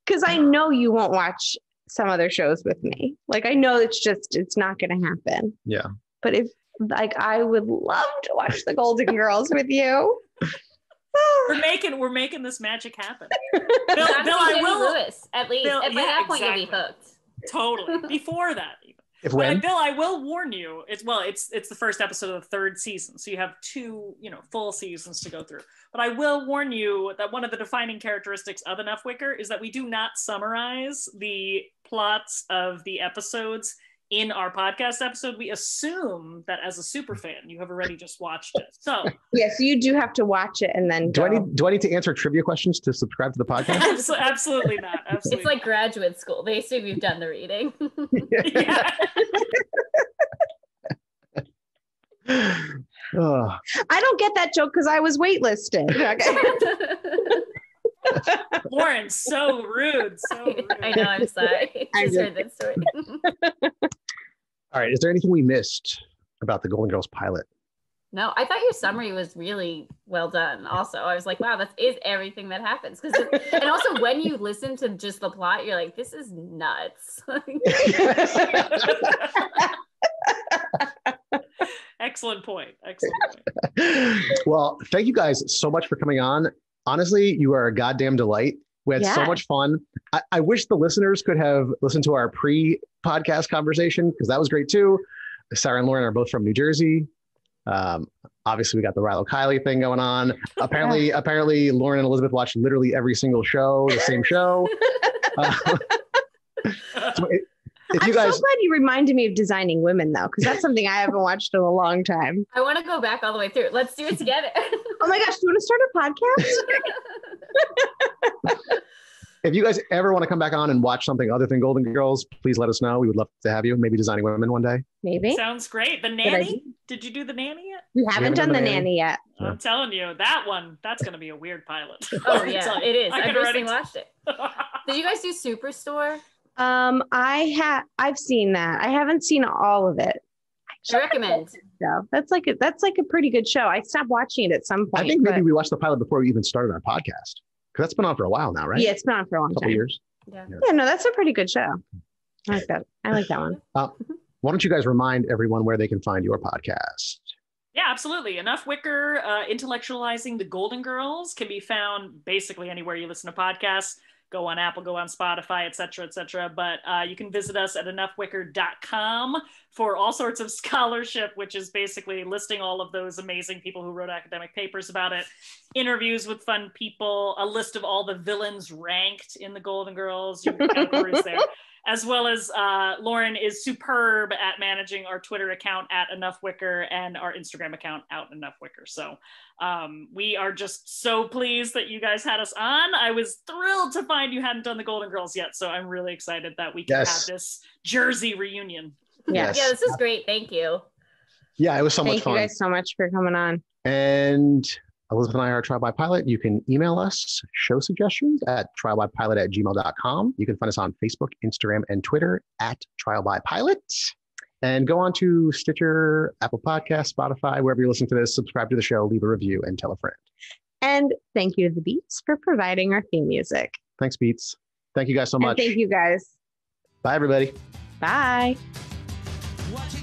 S4: Because I know you won't watch some other shows with me. Like, I know it's not going to happen.
S3: Yeah.
S4: But if, like, I would love to watch the Golden Girls with you.
S6: We're making this magic happen. Bill,
S5: I'm
S6: I
S5: Jenny
S6: will.
S5: Lewis, at least.
S6: Bill,
S5: And by
S6: yeah,
S5: that point,
S6: exactly.
S5: you'll be hooked.
S6: Totally. Before that, even.
S3: If when?
S6: Bill, I will warn you. It's the first episode of the 3rd season, so you have 2, full seasons to go through. But I will warn you that one of the defining characteristics of Enough Wicker is that we do not summarize the plots of the episodes in our podcast episode. We assume that as a super fan, you have already just watched it. So
S4: Yes, you do have to watch it and then
S3: do I need to answer trivia questions to subscribe to the podcast?
S6: absolutely not. Absolutely.
S5: It's like graduate school. They assume you've done the reading.
S6: Yeah.
S3: Oh,
S4: I don't get that joke because I was waitlisted.
S6: Lauren, so rude. So rude.
S5: I know, I'm sorry.
S4: I
S5: Just
S4: did.
S5: heard that story.
S3: all right. Is there anything we missed about the Golden Girls pilot?
S5: No, I thought your summary was really well done. Also, I was like, wow, that is everything that happens. And also, when you listen to just the plot, you're like, this is nuts.
S6: Excellent point.
S3: Well, thank you guys so much for coming on. Honestly, you are a goddamn delight. We had so
S4: Yeah.
S3: much fun. I wish the listeners could have listened to our pre-podcast conversation because that was great too. Sarah and Lauren are both from New Jersey. Obviously, we got the Rilo Kiley thing going on. Apparently, Lauren and Elizabeth watched literally every single show, the same show. So if you guys,
S4: so glad you reminded me of Designing Women, though, because that's something I haven't watched in a long time.
S5: I want to go back all the way through. Let's do it together.
S4: Oh my gosh, do you want to start a podcast?
S3: if you guys ever want to come back on and watch something other than Golden Girls, please let us know. We would love to have you. Maybe Designing Women one day.
S4: Maybe.
S6: Sounds great. The
S4: idea.
S6: Nanny? Did you do the Nanny yet?
S4: We haven't done the nanny yet.
S6: I'm telling you, that's going to be a weird pilot.
S5: Oh, yeah, it is.
S6: I
S5: I
S6: could
S5: recently
S6: already
S5: watched it. Did you guys do Superstore?
S4: I've seen that. I haven't seen all of it.
S5: I recommend.
S4: So that's like a pretty good show. I stopped watching it at some point.
S3: I think maybe
S4: but-
S3: we watched the pilot before we even started our podcast because that's been on for a while now, right?
S4: Yeah, it's been on for a long
S3: a couple
S4: time.
S3: years.
S5: Yeah.
S4: Yeah, no, that's a pretty good show. I like that. I like that one.
S3: Why don't you guys remind everyone where they can find your podcast?
S6: Yeah, absolutely. Enough Wicker, intellectualizing the Golden Girls, can be found basically anywhere you listen to podcasts. Go on Apple, go on Spotify, et cetera, et cetera. But you can visit us at enoughwicker.com for all sorts of scholarship, which is basically listing all of those amazing people who wrote academic papers about it, interviews with fun people, a list of all the villains ranked in the Golden Girls. You can kind of peruse there. As well as Lauren is superb at managing our Twitter account at Enough Wicker and our Instagram account at Enough Wicker. So we are just so pleased that you guys had us on. I was thrilled to find you hadn't done the Golden Girls yet. So I'm really excited that we can have this Jersey reunion.
S4: Yes.
S5: Yeah, this is great. Thank you.
S3: Yeah, it was so much
S4: Thank
S3: fun.
S4: you guys so much for coming on.
S3: And Elizabeth and I are Trial by Pilot. You can email us show suggestions at trialbypilot@gmail.com. You can find us on Facebook, Instagram, and Twitter at Trial by Pilot. And go on to Stitcher, Apple Podcasts, Spotify, wherever you listen to this, subscribe to the show, leave a review, and tell a friend.
S4: And thank you to the Beats for providing our theme music.
S3: Thanks, Beats. Thank you guys so
S4: And
S3: much.
S4: thank you guys.
S3: Bye, everybody.
S4: Bye.
S2: What